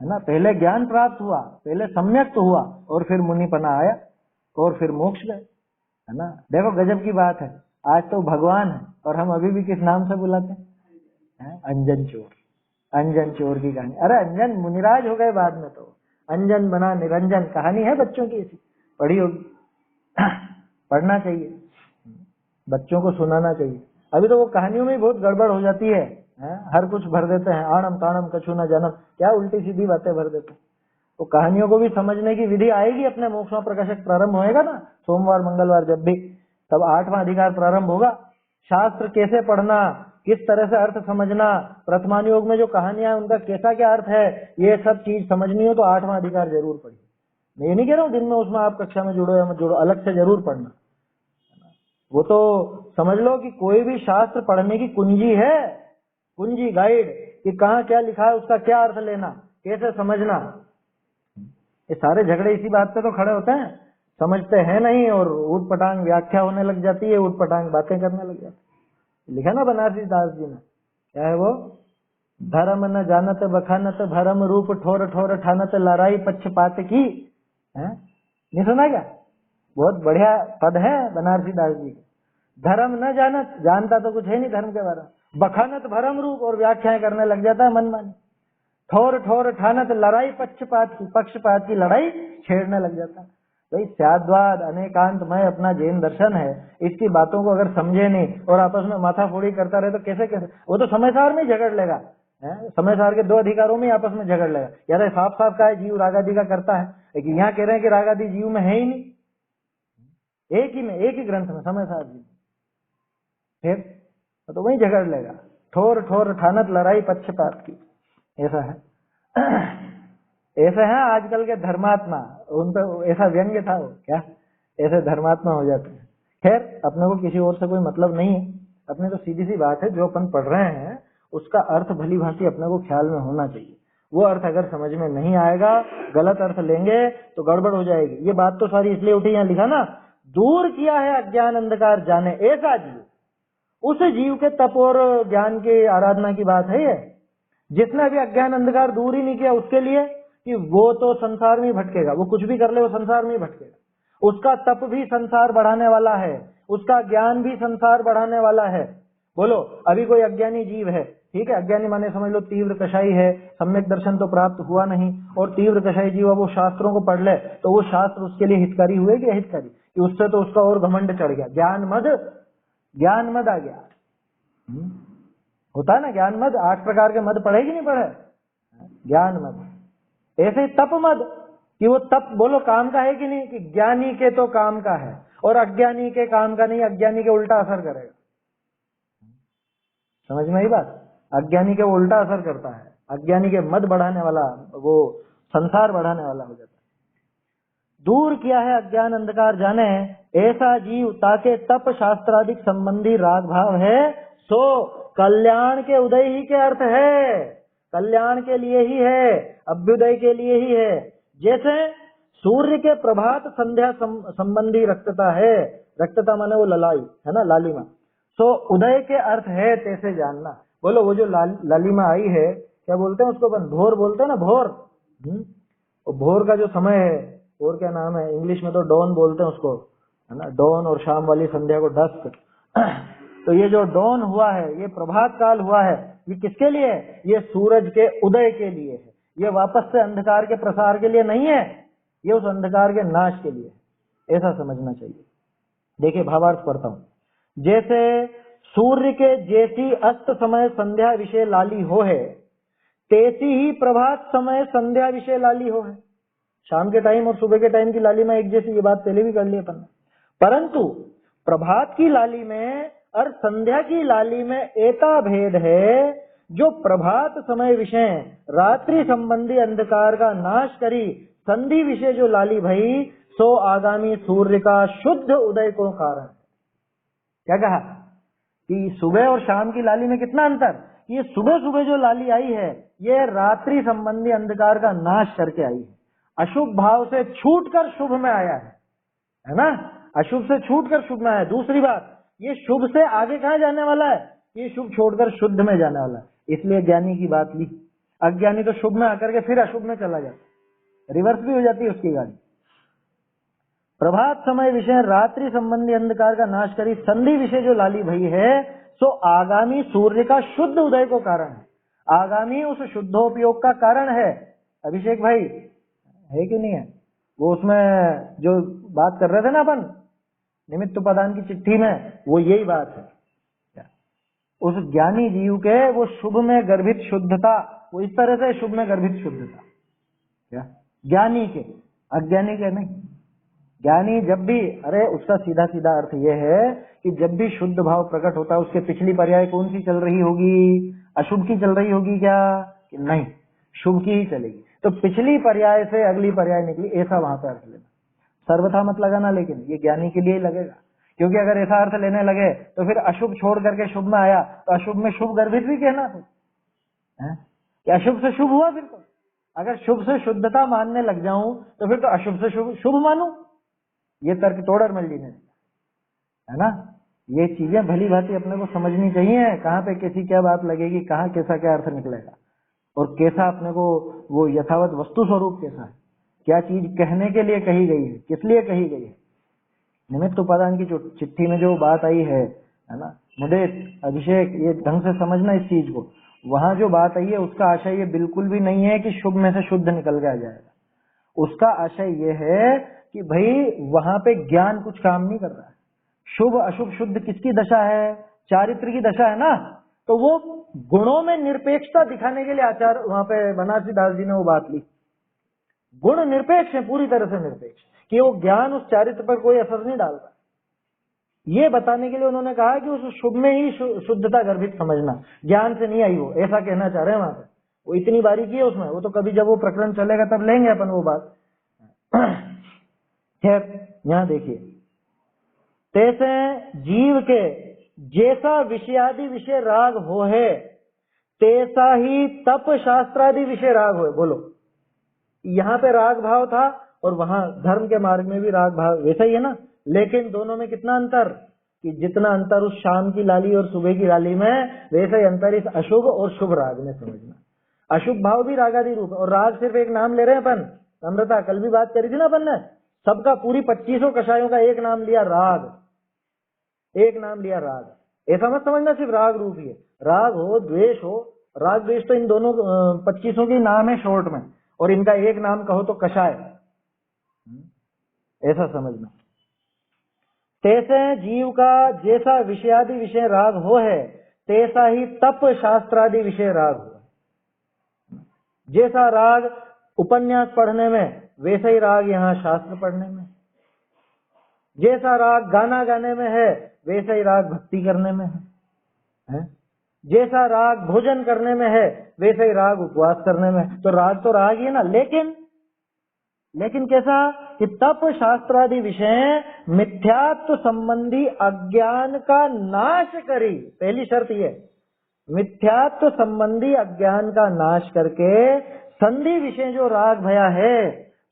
है ना। पहले ज्ञान प्राप्त हुआ, पहले सम्यक तो हुआ, और फिर मुनिपना आया, और फिर मोक्ष गए, है ना। देखो गजब की बात है, आज तो भगवान है और हम अभी भी किस नाम से बुलाते हैं? अंजन चोर। अंजन चोर की कहानी, अरे अंजन मुनिराज हो गए बाद में, तो अंजन बना निरंजन। कहानी है बच्चों की, ऐसी पढ़ी होगी। पढ़ना चाहिए, बच्चों को सुनाना चाहिए। अभी तो वो कहानियों में बहुत गड़बड़ हो जाती है, हर कुछ भर देते हैं, आणम ताणम कछु न जानम, क्या उल्टी सीधी बातें भर देते हैं। तो कहानियों को भी समझने की विधि आएगी अपने मोक्ष प्रकाशक प्रारंभ होएगा ना, सोमवार मंगलवार जब भी, तब 8वां अधिकार प्रारंभ होगा। शास्त्र कैसे पढ़ना, किस तरह से अर्थ समझना, प्रथमानुयोग में जो कहानियां उनका कैसा क्या अर्थ है, ये सब चीज समझनी हो तो 8वां अधिकार जरूर पढ़िए। मैं ये नहीं कह रहा हूँ दिन में उसमें आप कक्षा में जुड़ो या मत जुड़ो, अलग से जरूर पढ़ना। वो तो समझ लो कि कोई भी शास्त्र पढ़ने की कुंजी है, कुंजी गाइड, कि कहाँ क्या लिखा है, उसका क्या अर्थ लेना, कैसे समझना। ये सारे झगड़े इसी बात पे तो खड़े होते हैं, समझते हैं नहीं और ऊट पटांग व्याख्या होने लग जाती है, ऊट पटांग बातें करने लग जाती है। लिखा ना बनारसी दास जी ने, क्या है वो? धर्म न जानत बखानत भरम रूप ठोर ठोर ठानत लड़ाई पक्षपात की, है नहीं सुना क्या? बहुत बढ़िया पद है बनारसी दास जी का। धर्म न जानत, जानता तो कुछ है नहीं धर्म के बारे में, बखानत भरम रूप और व्याख्याएं करने लग जाता है मनमानी, ठोर ठोर ठानत लड़ाई पक्षपात की लड़ाई छेड़ने लग जाता है। भाई स्याद्वाद अनेकांत में अपना जैन दर्शन है, इसकी बातों को अगर समझे नहीं और आपस में माथाफोड़ी करता रहे तो कैसे कैसे, वो तो समयसार में झगड़ लेगा, समयसार के दो अधिकारों में आपस में झगड़ लेगा। यार साफ साफ का है जीव रागादि का करता है, लेकिन यहाँ कह रहे हैं कि रागादि जीव में है ही नहीं, एक ही में, एक ही ग्रंथ में समयसार जी, फिर तो वही झगड़ लेगा। ठोर ठोर ठानत लड़ाई पक्षपात की, ऐसा है। ऐसे हैं आजकल के धर्मात्मा, उन पर ऐसा व्यंग्य था वो, क्या ऐसे धर्मात्मा हो जाते हैं। खैर अपने को किसी और से कोई मतलब नहीं है, अपने तो सीधी सी बात है, जो अपन पढ़ रहे हैं उसका अर्थ भली भांति अपने को ख्याल में होना चाहिए। वो अर्थ अगर समझ में नहीं आएगा, गलत अर्थ लेंगे तो गड़बड़ हो जाएगी। ये बात तो सारी इसलिए उठी, यहाँ लिखा ना, दूर किया है अज्ञान अंधकार जाने ऐसा जीव, उस जीव के तप और ज्ञान की आराधना की बात है ये। जिसने अभी अज्ञान अंधकार दूर ही नहीं किया, उसके लिए कि वो तो संसार में ही भटकेगा, वो कुछ भी कर ले वो संसार में ही भटकेगा। उसका तप भी संसार बढ़ाने वाला है, उसका ज्ञान भी संसार बढ़ाने वाला है। बोलो अभी कोई अज्ञानी जीव है, ठीक है, अज्ञानी माने समझ लो तीव्र कषाई है, सम्यक दर्शन तो प्राप्त हुआ नहीं, और तीव्र कषाई जीव वो शास्त्रों को पढ़ ले तो वो शास्त्र उसके लिए हितकारी हुए कि अहितकारी? कि उससे तो उसका और घमंड चढ़ गया, ज्ञान मद आ गया। होता है ना ज्ञान मद, 8 प्रकार के मद पढ़े कि नहीं पढ़े? ज्ञान मद, ऐसे तप मद, कि वो तप बोलो काम का है कि नहीं, कि ज्ञानी के तो काम का है और अज्ञानी के काम का नहीं, अज्ञानी के उल्टा असर करेगा। समझ में आई बात? अज्ञानी के उल्टा असर करता है, अज्ञानी के मद बढ़ाने वाला, वो संसार बढ़ाने वाला हो जाता है। दूर किया है अज्ञान अंधकार जाने ऐसा जीव, ताके तप शास्त्रादिक संबंधी राग भाव है, सो कल्याण के उदय ही के अर्थ है, कल्याण के लिए ही है, अभ्युदय के लिए ही है। जैसे सूर्य के प्रभात संध्या संबंधी रक्तता है, रक्तता माने वो ललाई है ना, लालिमा, सो उदय के अर्थ है तैसे जानना। बोलो वो जो लालिमा आई है, क्या बोलते हैं उसको, भोर बोलते हैं ना, भोर। वो भोर का जो समय है, और क्या नाम है इंग्लिश में, तो डॉन बोलते हैं उसको, है ना, डॉन, और शाम वाली संध्या को डस्क। तो ये जो डॉन हुआ है, ये प्रभात काल हुआ है, ये किसके लिए है? ये सूरज के उदय के लिए है, ये वापस से अंधकार के प्रसार के लिए नहीं है, ये उस अंधकार के नाश के लिए है, ऐसा समझना चाहिए। देखिए भावार्थ पढ़ता हूं। जैसे सूर्य के जैसी अस्त समय संध्या विषय लाली हो है, तैसी ही प्रभात समय संध्या विषय लाली हो है। शाम के टाइम और सुबह के टाइम की लालिमा एक जैसी, ये बात पहले भी कर ली अपन ने। परंतु प्रभात की लाली में और संध्या की लाली में एता भेद है, जो प्रभात समय विषय रात्रि संबंधी अंधकार का नाश करी संधि विषय जो लाली भई, सो आगामी सूर्य का शुद्ध उदय को कारण। क्या कहा कि सुबह और शाम की लाली में कितना अंतर? ये सुबह सुबह जो लाली आई है ये रात्रि संबंधी अंधकार का नाश करके आई है, अशुभ भाव से छूटकर शुभ में आया है ना, अशुभ से छूटकर शुभ में आया। दूसरी बात, ये शुभ से आगे कहाँ जाने वाला है? ये शुभ छोड़कर शुद्ध में जाने वाला है, इसलिए ज्ञानी की बात ली। अज्ञानी तो शुभ में आकर के फिर अशुभ में चला जाता, रिवर्स भी हो जाती है उसकी गाड़ी। प्रभात समय विषय रात्रि संबंधी अंधकार का नाश करी संधि विषय जो लाली भई है, सो आगामी सूर्य का शुद्ध उदय को कारण है, आगामी उस शुद्धोपयोग का कारण है। अभिषेक भाई है कि नहीं है? वो उसमें जो बात कर रहे थे ना अपन निमित्त उपादान की चिट्ठी में, वो यही बात है। उस ज्ञानी जीव के वो शुभ में गर्भित शुद्धता, वो इस तरह से शुभ में गर्भित शुद्धता, क्या ज्ञानी के, अज्ञानी के नहीं। ज्ञानी जब भी, अरे उसका सीधा सीधा अर्थ यह है कि जब भी शुद्ध भाव प्रकट होता है उसके पिछली पर्याय कौन सी चल रही होगी? अशुभ की चल रही होगी क्या? कि नहीं, शुभ की ही चलेगी। तो पिछली पर्याय से अगली पर्याय निकली, ऐसा वहां पर अर्थ लेना, सर्वथा मत लगाना, लेकिन ये ज्ञानी के लिए ही लगेगा। क्योंकि अगर ऐसा अर्थ लेने लगे तो फिर अशुभ छोड़ करके शुभ में आया तो अशुभ में शुभ गर्भित भी कहना है कि अशुभ से शुभ हुआ। बिल्कुल, अगर शुभ से शुद्धता मानने लग जाऊं तो फिर तो अशुभ से शुभ शुभ मानूं, ये तर्क तोड़र मल जी ने, है ना। ये चीजें भली भांति अपने को समझनी चाहिए, कहाँ पे कैसी क्या बात लगेगी, कहाँ कैसा क्या अर्थ निकलेगा, और कैसा अपने को वो यथावत वस्तु स्वरूप कैसा है, क्या चीज कहने के लिए कही गई है, किस लिए कही गई है। निमित्त उपादान की चिट्ठी में जो बात आई है ना, मुझे अभिषेक ये ढंग से समझना इस चीज को, वहां जो बात आई है उसका आशय ये बिल्कुल भी नहीं है कि शुभ में से शुद्ध निकल के आ जाएगा। उसका आशय ये है कि भाई वहां पे ज्ञान कुछ काम नहीं कर रहा है। शुभ अशुभ शुद्ध किसकी दशा है? चारित्र की दशा है ना। तो वो गुणों में निरपेक्षता दिखाने के लिए आचार्य वहां पे बनारसी दास जी ने वो बात ली, गुण निरपेक्ष है, पूरी तरह से निरपेक्ष, कि वो ज्ञान उस चारित्र पर कोई असर नहीं डालता। ये बताने के लिए उन्होंने कहा कि उस शुभ में ही शुद्धता गर्भित समझना, ज्ञान से नहीं आई हो, ऐसा कहना चाह रहे हैं वहां पे। वो इतनी बारीकी है उसमें, वो तो कभी जब वो प्रकरण चलेगा तब लेंगे अपन वो बात। खैर यहां देखिए, तैसे जीव के जैसा विषयादि विषय राग हो है, तैसा ही तप शास्त्रादि विषय राग हो। बोलो, यहाँ पे राग भाव था और वहां धर्म के मार्ग में भी राग भाव वैसा ही है ना, लेकिन दोनों में कितना अंतर, कि जितना अंतर उस शाम की लाली और सुबह की लाली में, वैसा ही अंतर इस अशुभ और शुभ राग में समझना। अशुभ भाव भी रागादि रूप, और राग सिर्फ एक नाम ले रहे हैं अपन। अमृता कल भी बात करी थी ना अपन ने, सबका पूरी 2500 कषायों का एक नाम लिया राग, एक नाम लिया राग। ऐसा मत समझना सिर्फ राग रूप ही है, राग हो द्वेष हो, राग द्वेष तो इन दोनों 2500 के नाम है शॉर्ट में, और इनका एक नाम कहो तो कषाय, ऐसा समझना। तैसे जीव का जैसा विषयादि विषय राग हो है, तैसा ही तप शास्त्रादि विषय राग हो। जैसा राग उपन्यास पढ़ने में, वैसा ही राग यहाँ शास्त्र पढ़ने में। जैसा राग गाना गाने में है, वैसा ही राग भक्ति करने में है? जैसा राग भोजन करने में है, वैसा ही राग उपवास करने में। तो राग ही है ना, लेकिन कैसा कि तप शास्त्रादि विषय मिथ्यात्व संबंधी अज्ञान का नाश करी। पहली शर्त ये, मिथ्यात्व संबंधी अज्ञान का नाश करके संधि विषय जो राग भया है,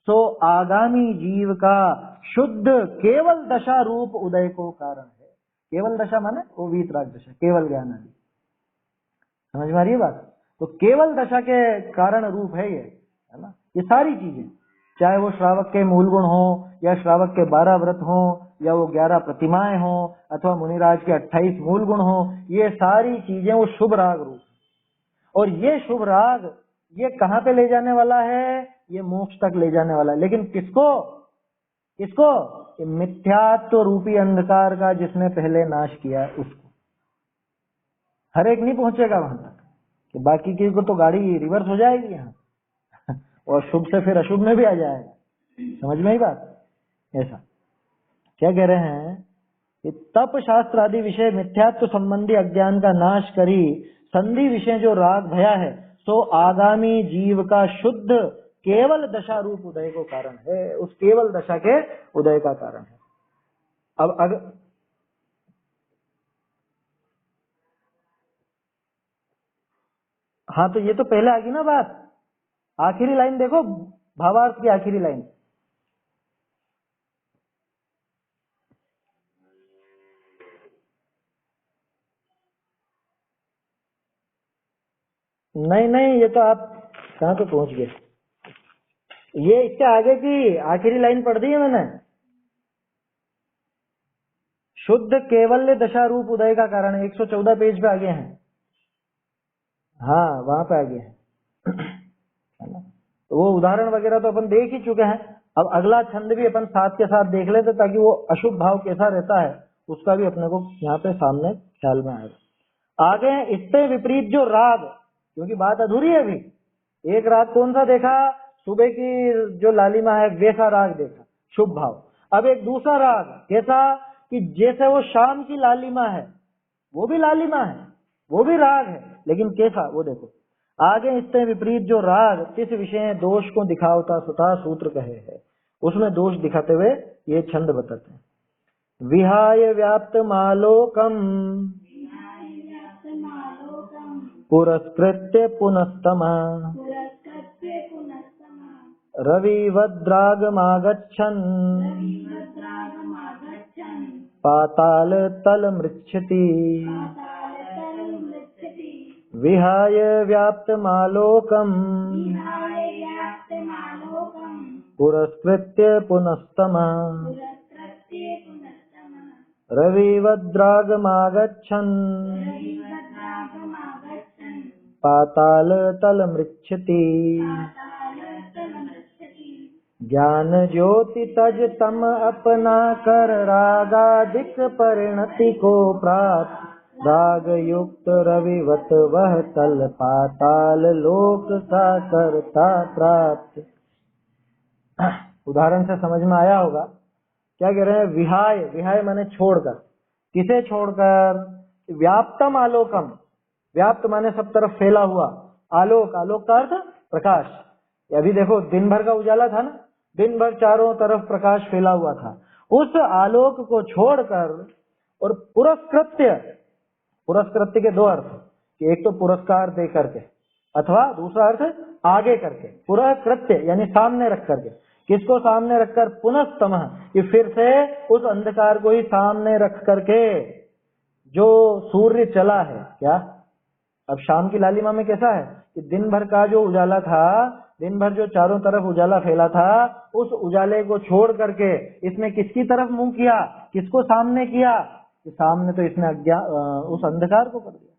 सो आगामी जीव का शुद्ध केवल दशा रूप उदय को कारण है। केवल दशा माने वो वीतराग दशा, केवल ज्ञान आदि, समझ में आ रही है बात। तो केवल दशा के कारण रूप है ये, है ना। ये सारी चीजें, चाहे वो श्रावक के मूल गुण हो, या श्रावक के 12 व्रत हो, या वो 11 प्रतिमाएं हो, अथवा मुनिराज के 28 मूल गुण हो, ये सारी चीजें वो शुभ राग रूप। और ये शुभ राग ये कहाँ पे ले जाने वाला है? ये मोक्ष तक ले जाने वाला है। लेकिन किसको? मिथ्यात्व रूपी अंधकार का जिसने पहले नाश किया है उसको। हर एक नहीं पहुंचेगा वहां तक, कि बाकी की को तो गाड़ी रिवर्स हो जाएगी यहाँ और शुभ से फिर अशुभ में भी आ जाएगा। समझ में आई बात? ऐसा क्या कह रहे हैं कि तप शास्त्र आदि विषय मिथ्यात्व संबंधी अज्ञान का नाश करी संधि विषय जो राग भया है सो आगामी जीव का शुद्ध केवल दशा रूप उदय को कारण है, उस केवल दशा के उदय का कारण है। अब अगर हाँ तो ये तो पहले आ गई ना बात, आखिरी लाइन देखो, भावार्थ की आखिरी लाइन, नहीं नहीं ये तो आप कहाँ पे पहुंच गए, ये इसके आगे की आखिरी लाइन पढ़ दी है मैंने, शुद्ध केवल्य दशा रूप उदय का कारण है, 114 पेज पे आगे हैं, हाँ वहां पे आगे हैं, है ना? तो वो उदाहरण वगैरह तो अपन देख ही चुके हैं। अब अगला छंद भी अपन साथ के साथ देख लेते ताकि वो अशुभ भाव कैसा रहता है उसका भी अपने को यहाँ पे सामने ख्याल में आएगा। आगे इससे विपरीत जो राग, क्योंकि बात अधूरी है अभी, एक राग कौन सा देखा, सुबह की जो लालिमा है वैसा राग देखा, शुभ भाव। अब एक दूसरा राग कैसा कि जैसे वो शाम की लालिमा है, वो भी लालिमा है, वो भी राग है, लेकिन कैसा वो देखो। आगे इससे विपरीत जो राग किस विषय दोष को दिखावता सुता सूत्र कहे है, उसमें दोष दिखाते हुए ये छंद बताते हैं। विहाय व्याप्त मालोकम पुरस्कृत्य पुनस्तमा रविवद्रागमागच्छन् पाताल तल मृच्छति। विहाय व्याप्तमालोकम् पुरस्कृत्य पुनस्तमा रविवद्रागमागच्छन् पाताल तल मृच्छति। ज्ञान ज्योति तज तम अपना कर रागादिक परिणति को प्राप्त राग युक्त रविवत वह तल पाताल लोक का करता प्राप्त। उदाहरण से समझ में आया होगा क्या कह रहे हैं। विहाय, विहाय माने छोड़कर, किसे छोड़कर, व्याप्तम आलोकम, व्याप्त माने सब तरफ फैला हुआ, आलोक, आलोक का अर्थ प्रकाश। अभी देखो दिन भर का उजाला था ना, दिन भर चारों तरफ प्रकाश फैला हुआ था, उस आलोक को छोड़कर और पुरस्कृत्य, पुरस्कृत्य के दो अर्थ, कि एक तो पुरस्कार दे करके अथवा दूसरा अर्थ आगे करके, पुरस्कृत्य यानी सामने रख करके, किसको सामने रखकर, पुनस्तमः, कि फिर से उस अंधकार को ही सामने रख करके जो सूर्य चला है। क्या अब शाम की लालिमा में कैसा है कि दिन भर का जो उजाला था, दिन भर जो चारों तरफ उजाला फैला था, उस उजाले को छोड़ करके इसने किसकी तरफ मुंह किया, किसको सामने किया, कि सामने तो इसने उस अंधकार को कर दिया।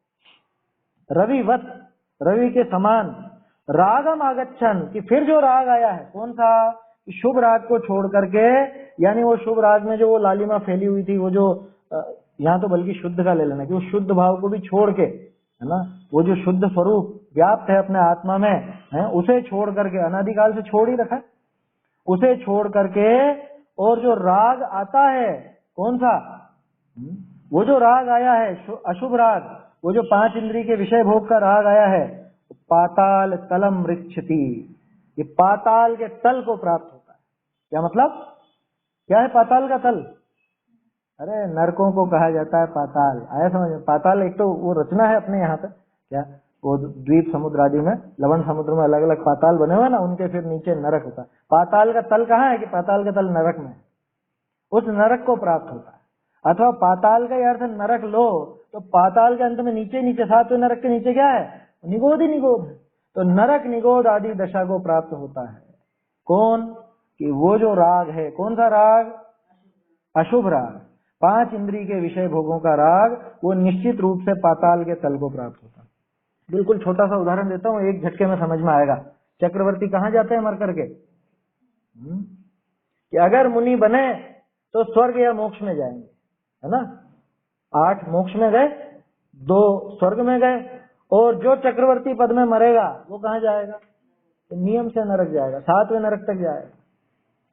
रविवत, रवि के समान, रागम आगच्छन, कि फिर जो राग आया है कौन सा, शुभ राग को छोड़ करके, यानी वो शुभ राग में जो वो लालिमा फैली हुई थी, वो जो यहाँ तो बल्कि शुद्ध का ले लेना कि वो शुद्ध भाव को भी छोड़ के, है ना, वो जो शुद्ध स्वरूप व्याप्त है अपने आत्मा में है, उसे छोड़ करके, अनादिकाल से छोड़ ही रखा है, उसे छोड़ करके, और जो राग आता है कौन सा, वो जो राग आया है अशुभ राग, वो जो 5 इंद्रिय के विषय भोग का राग आया है, पाताल तलम मृच्छति, ये पाताल के तल को प्राप्त होता है। क्या मतलब, क्या है पाताल का तल, अरे नरकों को कहा जाता है पाताल, आया समझ। पाताल एक तो वो रचना है अपने यहाँ पे, क्या वो द्वीप समुद्र आदि में, लवण समुद्र में अलग अलग पाताल बने हुए ना, उनके फिर नीचे नरक होता है। पाताल का तल कहाँ है, कि पाताल का तल नरक में, उस नरक को प्राप्त होता है। अथवा पाताल का अर्थ नरक लो तो पाताल के अंत में नीचे नीचे 7वें नरक के नीचे क्या है, निगोद ही निगोद, तो नरक निगोद आदि दशा को प्राप्त होता है। कौन, कि वो जो राग है, कौन सा राग, अशुभ राग, 5 इंद्रिय के विषय भोगों का राग, वो निश्चित रूप से पाताल के तल को प्राप्त होता है। बिल्कुल छोटा सा उदाहरण देता हूँ, एक झटके में समझ में आएगा। चक्रवर्ती कहाँ जाते हैं मर करके, कि अगर मुनि बने तो स्वर्ग या मोक्ष में जाएंगे, है ना। 8 मोक्ष में गए, 2 स्वर्ग में गए, और जो चक्रवर्ती पद में मरेगा वो कहाँ जाएगा, तो नियम से नरक जाएगा, 7वें नरक तक जाएगा।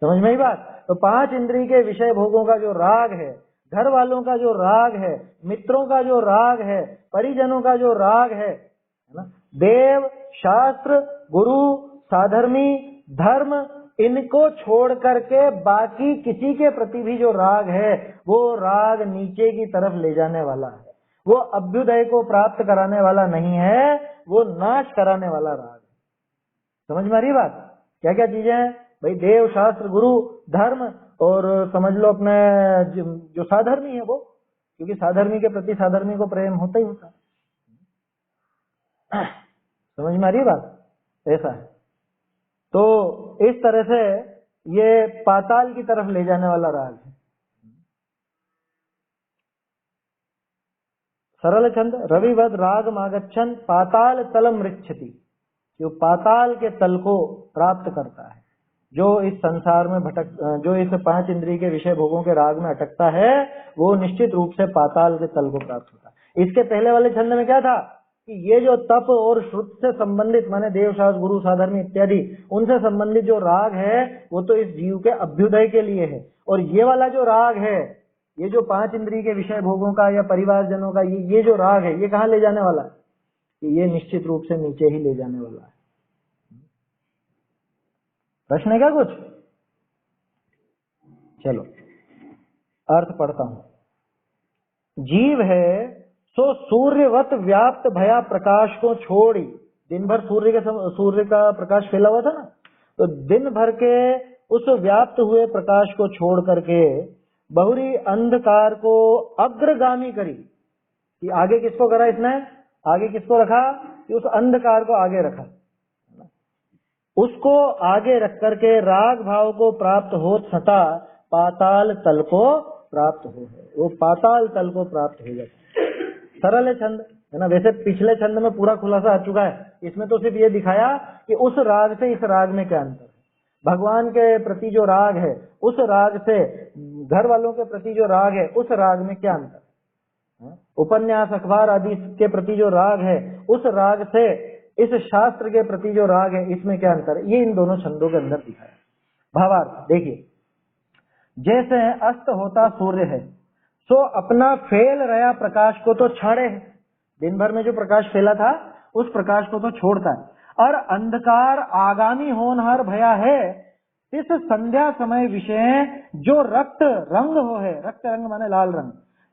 समझ में ही बात। तो 5 इंद्रिय के विषय भोगों का जो राग है, घर वालों का जो राग है, मित्रों का जो राग है, परिजनों का जो राग है ना, देव, शास्त्र, गुरु, साधर्मी, धर्म, इनको छोड़ करके बाकी किसी के प्रति भी जो राग है, वो राग नीचे की तरफ ले जाने वाला है। वो अभ्युदय को प्राप्त कराने वाला नहीं है, वो नाश कराने वाला राग है। समझ में आ रही बात? क्या क्या चीजें हैं भाई? देव, शास्त्र, गुरु, धर्म, और समझ लो अपने जो साधर्मी है वो, क्योंकि साधर्मी के प्रति साधर्मी को प्रेम होता ही होता है। समझ में आ रही बात? ऐसा है। तो इस तरह से ये पाताल की तरफ ले जाने वाला राग है। सरल छंद, रविवद राग मागच्छन पाताल तलम मृच्छति, जो पाताल के तल को प्राप्त करता है, जो इस संसार में जो इस 5 इंद्रिय के विषय भोगों के राग में अटकता है, वो निश्चित रूप से पाताल के तल को प्राप्त होता है। इसके पहले वाले छंद में क्या था कि ये जो तप और श्रुत से संबंधित, माने देव, शास्त्र, गुरु, साधर्मी इत्यादि, उनसे संबंधित जो राग है वो तो इस जीव के अभ्युदय के लिए है। और ये वाला जो राग है, ये जो 5 इंद्रिय के विषय भोगों का या परिवार जनों का ये जो राग है, ये कहाँ ले जाने वाला है? ये निश्चित रूप से नीचे ही ले जाने वाला है। प्रश्न है क्या कुछ? चलो अर्थ पढ़ता हूं। जीव है सो सूर्यवत व्याप्त भया प्रकाश को छोड़ी, दिन भर सूर्य का प्रकाश फैला हुआ था ना, तो दिन भर के उस व्याप्त हुए प्रकाश को छोड़ करके बहुरी अंधकार को अग्रगामी करी। कि आगे किसको करा इसने? आगे किसको रखा? कि उस अंधकार को आगे रखा, उसको आगे रख करके राग भाव को प्राप्त हो सता पाताल तल को प्राप्त हो है, वो पाताल तल को प्राप्त हो जाता है। सरल है छंद है ना। वैसे पिछले छंद में पूरा खुलासा आ चुका है, इसमें तो सिर्फ ये दिखाया कि उस राग से इस राग में क्या अंतर है। भगवान के प्रति जो राग है, उस राग से घर वालों के प्रति जो राग है, उस राग में क्या अंतर है। उपन्यास, अखबार आदि के प्रति जो राग है, उस राग से इस शास्त्र के प्रति जो राग है, इसमें क्या अंतर है, ये इन दोनों छंदों के अंदर दिखाया। भावार्थ देखिए, जैसे अस्त होता सूर्य है, सो अपना फैल रहा प्रकाश को तो छाड़े है, दिन भर में जो प्रकाश फैला था उस प्रकाश को तो छोड़ता है, और अंधकार आगामी होनहार भया है, इस संध्या समय विषय जो रक्त रंग हो है, रक्त रंग माने लाल रंग,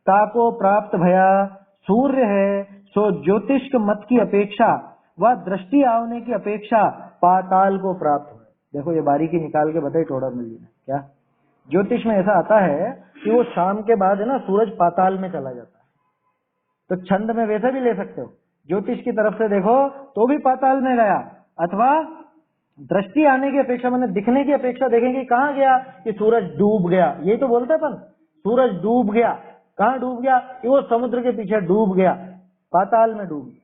ताको प्राप्त भया सूर्य है, सो ज्योतिष मत की अपेक्षा व दृष्टि आवने की अपेक्षा पाताल को प्राप्त हो। देखो ये बारीकी निकाल के बताई टोडर मल्ली ने क्या। ज्योतिष में ऐसा आता है कि वो शाम के बाद है ना, सूरज पाताल में चला जाता है। तो छंद में वैसे भी ले सकते हो, ज्योतिष की तरफ से देखो तो भी पाताल में गया, अथवा दृष्टि आने की अपेक्षा मैंने दिखने की अपेक्षा देखेंगे कहाँ गया, कि सूरज डूब गया। यही तो बोलते अपन, सूरज डूब गया। कहाँ डूब गया? कि वो समुद्र के पीछे डूब गया, पाताल में डूब गया।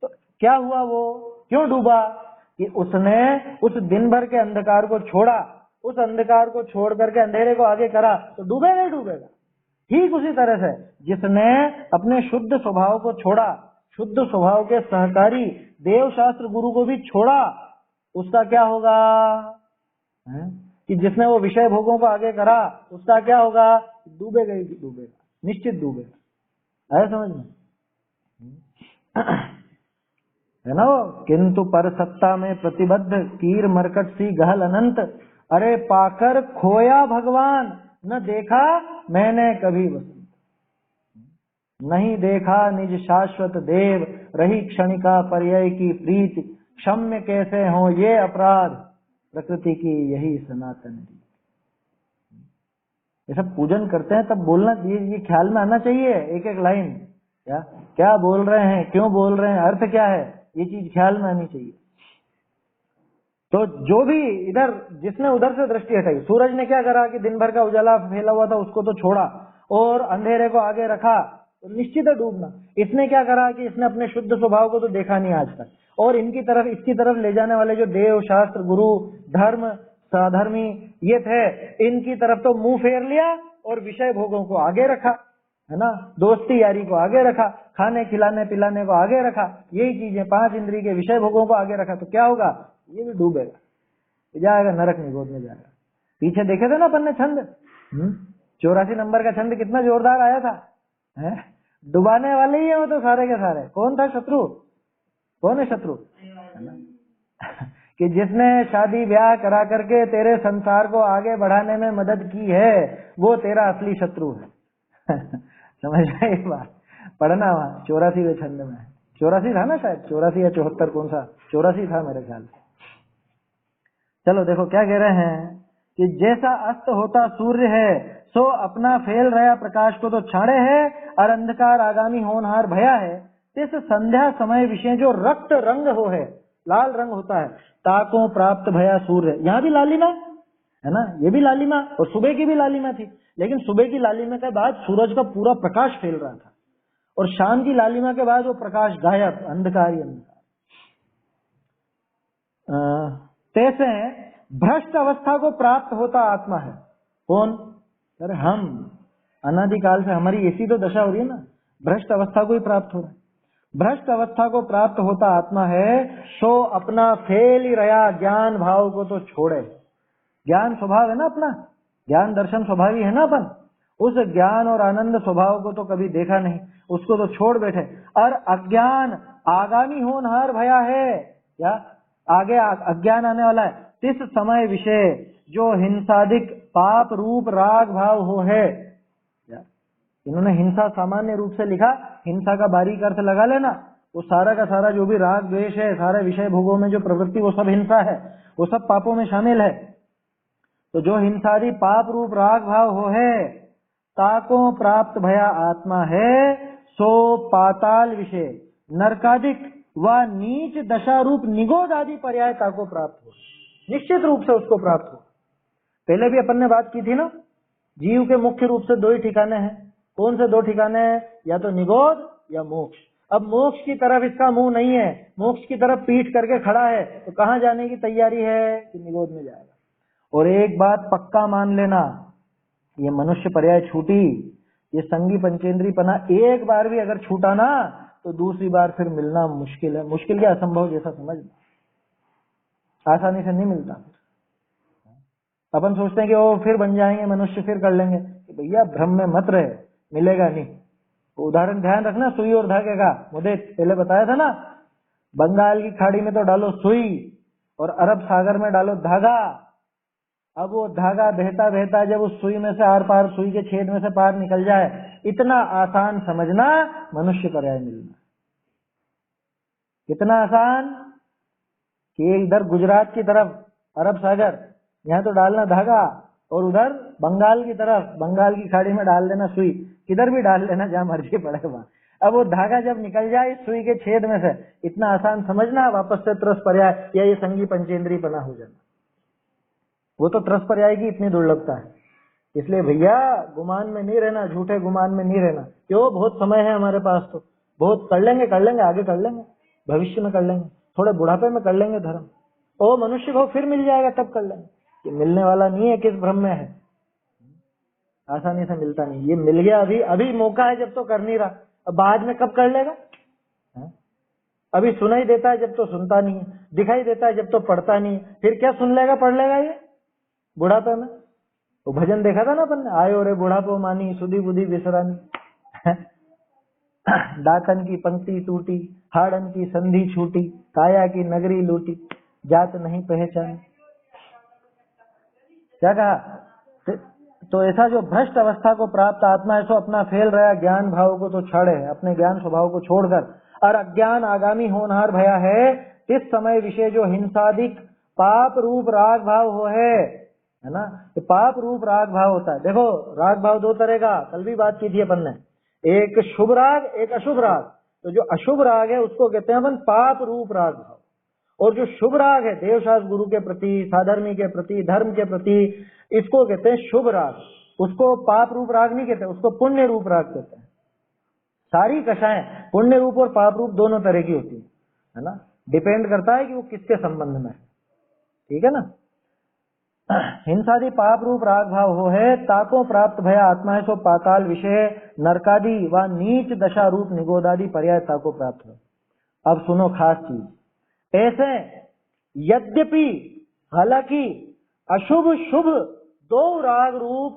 तो क्या हुआ, वो क्यों डूबा? कि उसने उस दिन भर के अंधकार को छोड़ा, उस अंधकार को छोड़ करके अंधेरे को आगे करा, तो डूबेगा ही डूबेगा। ठीक उसी तरह से जिसने अपने शुद्ध स्वभाव को छोड़ा, शुद्ध स्वभाव के सहकारी देव, शास्त्र, गुरु को भी छोड़ा, उसका क्या होगा? कि जिसने वो विषय भोगों को आगे करा, उसका क्या होगा? डूबेगा ही डूबेगा, निश्चित डूबेगा। है समझ में? है ना वो, किंतु पर सत्ता में प्रतिबद्ध कीर मरकट सी गहल अनंत, अरे पाकर खोया भगवान न देखा मैंने कभी वसंत, नहीं देखा निज शाश्वत देव, रही क्षणिका पर्याय की प्रीति, क्षम्य कैसे हो ये अपराध, प्रकृति की यही सनातन रीत। ये सब पूजन करते हैं तब बोलना, ये ख्याल में आना चाहिए एक एक लाइन, क्या क्या बोल रहे हैं, क्यों बोल रहे हैं, अर्थ क्या है, ये चीज ख्याल में आनी चाहिए। तो जो भी इधर, जिसने उधर से दृष्टि हटाई, सूरज ने क्या करा कि दिन भर का उजाला फैला हुआ था उसको तो छोड़ा और अंधेरे को आगे रखा, तो निश्चित है डूबना। इसने क्या करा कि इसने अपने शुद्ध स्वभाव को तो देखा नहीं आज तक, और इनकी तरफ, इसकी तरफ ले जाने वाले जो देव, शास्त्र, गुरु, धर्म, साधर्मी ये थे, इनकी तरफ तो मुंह फेर लिया और विषय भोगों को आगे रखा, है ना, दोस्ती यारी को आगे रखा, खाने खिलाने पिलाने को आगे रखा, यही चीजें 5 इंद्रिय के विषय भोगों को आगे रखा, तो क्या होगा? ये भी डूबेगा। जाएगा नरक निगोद में जाएगा। पीछे देखे थे ना अपन ने छंद, 84 नंबर का छंद कितना जोरदार आया था, है? डुबाने वाले ही है वो तो सारे के सारे। कौन था शत्रु? कौन है शत्रु? कि जिसने शादी ब्याह करा करके तेरे संसार को आगे बढ़ाने में मदद की है, वो तेरा असली शत्रु है। समझ रहे ये बात? पढ़ना वहां 84वें छंद में, 84 था ना शायद, 84 या 74, कौन सा? 84 था मेरे ख्याल से। चलो देखो क्या कह रहे हैं कि जैसा अस्त होता सूर्य है, सो अपना फैल रहा प्रकाश को तो छाड़े है, और अंधकार आगामी होनहार भया है। इस संध्या समय विषय जो रक्त रंग हो है, लाल रंग होता है, ताकों प्राप्त भया सूर्य। यहाँ भी लालिमा है ना, ये भी लालिमा, और सुबह की भी लालिमा थी, लेकिन सुबह की लालिमा के बाद सूरज का पूरा प्रकाश फैल रहा था, और शाम की लालिमा के बाद वो प्रकाश गायब, अंधकार ही अंधकार। तैसे भ्रष्ट अवस्था को प्राप्त होता आत्मा है। कौन? अरे हम, अनादिकाल से हमारी ऐसी तो दशा हो रही है ना, भ्रष्ट अवस्था को ही प्राप्त हो रहा है। भ्रष्ट अवस्था को प्राप्त होता आत्मा है, सो अपना फेल ही रहा ज्ञान भाव को तो छोड़े। ज्ञान स्वभाव है ना अपना, ज्ञान दर्शन स्वभावी है ना अपन, उस ज्ञान और आनंद स्वभाव को तो कभी देखा नहीं, उसको तो छोड़ बैठे। और अज्ञान आगामी होनहार भया है, क्या आगे अज्ञान आने वाला है। तिस समय विषय जो हिंसादिक पाप रूप राग भाव हो है। इन्होंने हिंसा सामान्य रूप से लिखा, हिंसा का बारीक अर्थ लगा लेना, वो सारा का सारा जो भी राग द्वेष है, सारे विषय भोगों में जो प्रवृत्ति, वो सब हिंसा है, वो सब पापों में शामिल है। तो जो हिंसादी पाप रूप राग भाव हो है, ताको प्राप्त भया आत्मा है, सो पाताल विषय नरकादिक व नीच दशा रूप निगोद आदि पर्याय ताको प्राप्त हो, निश्चित रूप से उसको प्राप्त हो। पहले भी अपन ने बात की थी ना, जीव के मुख्य रूप से दो ही ठिकाने हैं। कौन से दो ठिकाने हैं? या तो निगोद या मोक्ष। अब मोक्ष की तरफ इसका मुंह नहीं है, मोक्ष की तरफ पीठ करके खड़ा है, तो कहां जाने की तैयारी है? कि निगोद में जाएगा। और एक बात पक्का मान लेना, ये मनुष्य पर्याय छूटी, ये संगी पंचेंद्री पना एक बार भी अगर छूटा ना, तो दूसरी बार फिर मिलना मुश्किल है। मुश्किल क्या, असंभव जैसा समझना, आसानी से नहीं मिलता। अपन सोचते हैं कि वो फिर बन जाएंगे मनुष्य, फिर कर लेंगे। भैया भ्रम में मत रहे, मिलेगा नहीं। उदाहरण ध्यान रखना, सुई और धागे का, मुझे पहले बताया था ना, बंगाल की खाड़ी में तो डालो सुई और अरब सागर में डालो धागा। अब वो धागा बहता बहता जब उस सुई में से आर पार, सुई के छेद में से पार निकल जाए, इतना आसान समझना मनुष्य पर्याय मिलना। कितना आसान कि इधर गुजरात की तरफ अरब सागर, यहाँ तो डालना धागा, और उधर बंगाल की तरफ, बंगाल की खाड़ी में डाल देना सुई, किधर भी डाल लेना जहां मर्जी पड़े वहां। अब वो धागा जब निकल जाए इस सुई के छेद में से, इतना आसान समझना वापस से त्रस पर्याय या ये संगी पंचेंद्री पना हो जाना। वो तो त्रस पर्याय की इतनी दुर्लभता है। इसलिए भैया गुमान में नहीं रहना, झूठे गुमान में नहीं रहना। क्यों? बहुत समय है हमारे पास, तो बहुत कर लेंगे आगे कर लेंगे, भविष्य में कर लेंगे, थोड़े बुढ़ापे में कर लेंगे धर्म। ओ मनुष्य को फिर मिल जाएगा तब कर लेंगे। ये मिलने वाला नहीं है, किस भ्रम में है, आसानी से मिलता नहीं। ये मिल गया, अभी मौका है जब तो कर नहीं रहा, अब बाद में कब कर लेगा? अभी सुनाई देता है जब तो सुनता नहीं है, दिखाई देता है जब तो पढ़ता नहीं है, फिर क्या सुन लेगा पढ़ लेगा ये बुढ़ापे में? वो भजन देखा था ना अपन ने, आयो रे बुढ़ापो मानी सुधी बुद्धि विसरानी। दातन की पंक्ति टूटी, हाड़न की संधि छूटी, काया की नगरी लूटी, जात नहीं पहचानी। क्या कहा? तो ऐसा जो भ्रष्ट अवस्था को प्राप्त आत्मा है, सो अपना फैल रहा ज्ञान भाव को तो छाड़े, अपने ज्ञान स्वभाव को छोड़कर, और अज्ञान आगामी होनहार भया है। इस समय विषय जो हिंसादिक पाप रूप राग भाव हो है ना, तो पाप रूप राग भाव होता है। देखो राग भाव दो तरह का, कल भी बात की थी अपन ने, एक शुभ राग, एक अशुभ राग। तो जो अशुभ राग है उसको कहते हैं अपन पाप रूप राग भाव, और जो शुभ राग है देवशास्त्र गुरु के प्रति, साधर्मी के प्रति, धर्म के प्रति, इसको कहते हैं शुभ राग। उसको पाप रूप राग नहीं कहते, उसको पुण्य रूप राग कहते हैं। सारी कषाएं पुण्य रूप और पाप रूप दोनों तरह की होती है ना, डिपेंड करता है कि वो किसके संबंध में है। ठीक है ना। हिंसादि पाप रूप राग भाव हो है, ताको प्राप्त भया आत्मा है, सो पाताल विषय नरकादि व नीच दशा रूप निगोदादि पर्याय ताको प्राप्त हो। अब सुनो खास चीज, ऐसे यद्यपि हालांकि अशुभ शुभ दो राग रूप,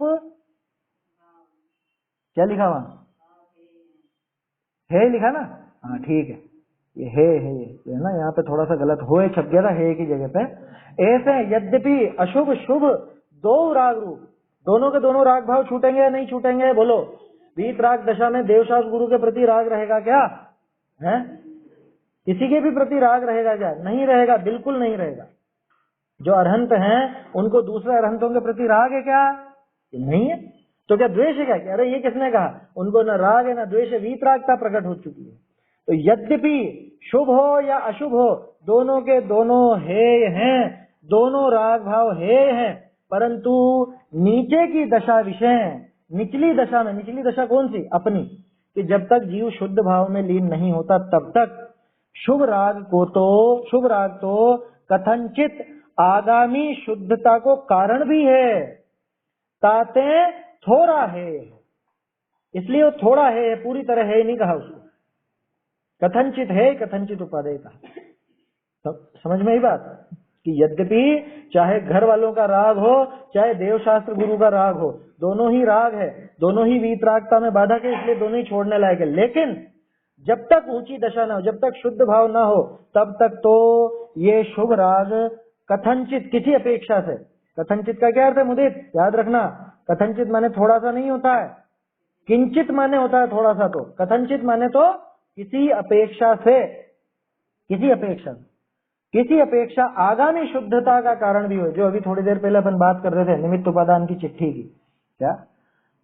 क्या लिखा वहां, है लिखा ना, हाँ ठीक है, ये है ना, यहाँ पे थोड़ा सा गलत हो छप गया था, है की जगह पे ऐसे। यद्यपि अशुभ शुभ दो राग रूप, दोनों के दोनों राग भाव छूटेंगे या नहीं छूटेंगे, बोलो। वीत राग दशा में देवशास्त्र गुरु के प्रति राग रहेगा क्या है? किसी के भी प्रति राग रहेगा क्या? नहीं रहेगा, बिल्कुल नहीं रहेगा। जो अरहंत हैं उनको दूसरे अरहंतों के प्रति राग है क्या? नहीं है। तो क्या द्वेष है क्या? अरे ये किसने कहा? उनको न राग है न द्वेष है, वीतरागता प्रकट हो चुकी है। तो यद्यपि शुभ हो या अशुभ हो, दोनों के दोनों हेय हैं, दोनों राग भाव हेय हैं, परंतु नीचे की दशा विषय, निचली दशा में, निचली दशा कौन सी? अपनी, कि जब तक जीव शुद्ध भाव में लीन नहीं होता तब तक शुभ राग तो कथनचित आगामी शुद्धता को कारण भी है, ताते थोड़ा है, इसलिए वो थोड़ा है, पूरी तरह है नहीं कहा उसको, कथनचित है, कथनचित उपादेय कहा। समझ में ही बात कि यद्यपि चाहे घर वालों का राग हो, चाहे देवशास्त्र गुरु का राग हो, दोनों ही राग है, दोनों ही वीतरागता में बाधक है, इसलिए दोनों ही छोड़ने लायक है। लेकिन जब तक ऊंची दशा ना हो, जब तक शुद्ध भाव ना हो, तब तक तो ये शुभ राग कथनचित, किसी अपेक्षा से, कथनचित का क्या अर्थ है मुदित? याद रखना, कथनचित माने थोड़ा सा नहीं होता है, किंचित माने होता है थोड़ा सा, तो कथनचित माने तो किसी अपेक्षा से, किसी अपेक्षा आगामी शुद्धता का कारण भी हो, जो अभी थोड़ी देर पहले अपन बात कर रहे थे निमित्त उपादान की चिट्ठी की, क्या?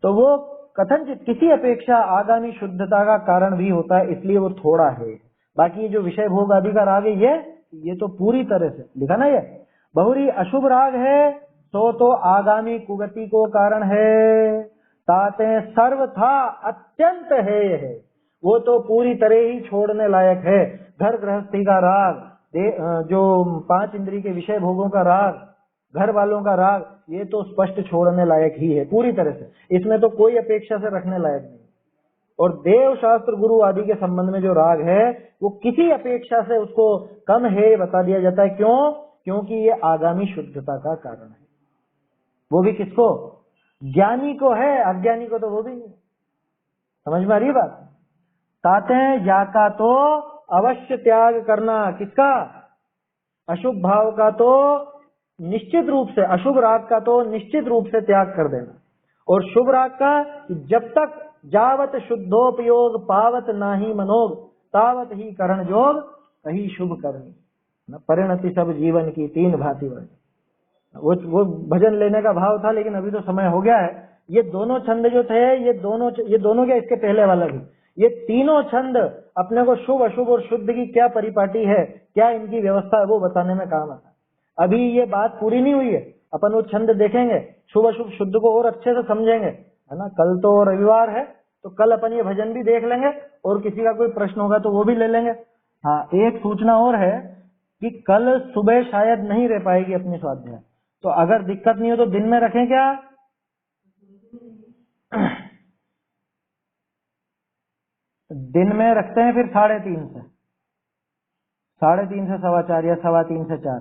तो वो कथनचित किसी अपेक्षा आगामी शुद्धता का कारण भी होता है, इसलिए वो थोड़ा है। बाकी जो विषय भोग आदि का राग है ये तो पूरी तरह से लिखा ना, ये बहुरी अशुभ राग है तो आगामी कुगति को कारण है, ताते सर्वथा अत्यंत है, वो तो पूरी तरह ही छोड़ने लायक है। घर गृहस्थी का राग, जो 5 इंद्रिय के विषय भोगों का राग, घर वालों का राग, ये तो स्पष्ट छोड़ने लायक ही है पूरी तरह से, इसमें तो कोई अपेक्षा से रखने लायक नहीं। और देव शास्त्र गुरु आदि के संबंध में जो राग है वो किसी अपेक्षा से उसको कम है बता दिया जाता है। क्यों? क्योंकि ये आगामी शुद्धता का कारण है। वो भी किसको? ज्ञानी को है, अज्ञानी को तो वो भी नहीं। समझ में आ रही बात? कहते हैं या का तो अवश्य त्याग करना, किसका? अशुभ भाव का तो निश्चित रूप से, अशुभ राग का तो निश्चित रूप से त्याग कर देना, और शुभ राग का जब तक जावत शुद्धोपयोग पावत नाही मनोग, तावत ही करण जोग कही शुभ करनी। परिणति सब जीवन की 3 भांति वर्ग। वो भजन लेने का भाव था, लेकिन अभी तो समय हो गया है। ये दोनों छंद जो थे, ये दोनों क्या, इसके पहले वाला भी, ये तीनों छंद अपने को शुभ अशुभ और शुद्ध की क्या परिपाटी है, क्या इनकी व्यवस्था है, वो बताने में काम आता है। अभी ये बात पूरी नहीं हुई है, अपन वो छंद देखेंगे, शुभ अशुभ शुद्ध को और अच्छे से समझेंगे, है ना। कल तो रविवार है, तो कल अपन ये भजन भी देख लेंगे, और किसी का कोई प्रश्न होगा तो वो भी ले लेंगे। हाँ, एक सूचना और है कि कल सुबह शायद नहीं रह पाएगी अपनी स्वाध्याय, तो अगर दिक्कत नहीं हो तो दिन में रखें क्या? दिन में रखते हैं फिर 3:30 से 3:30 से 4:15 या 3:15 से 4।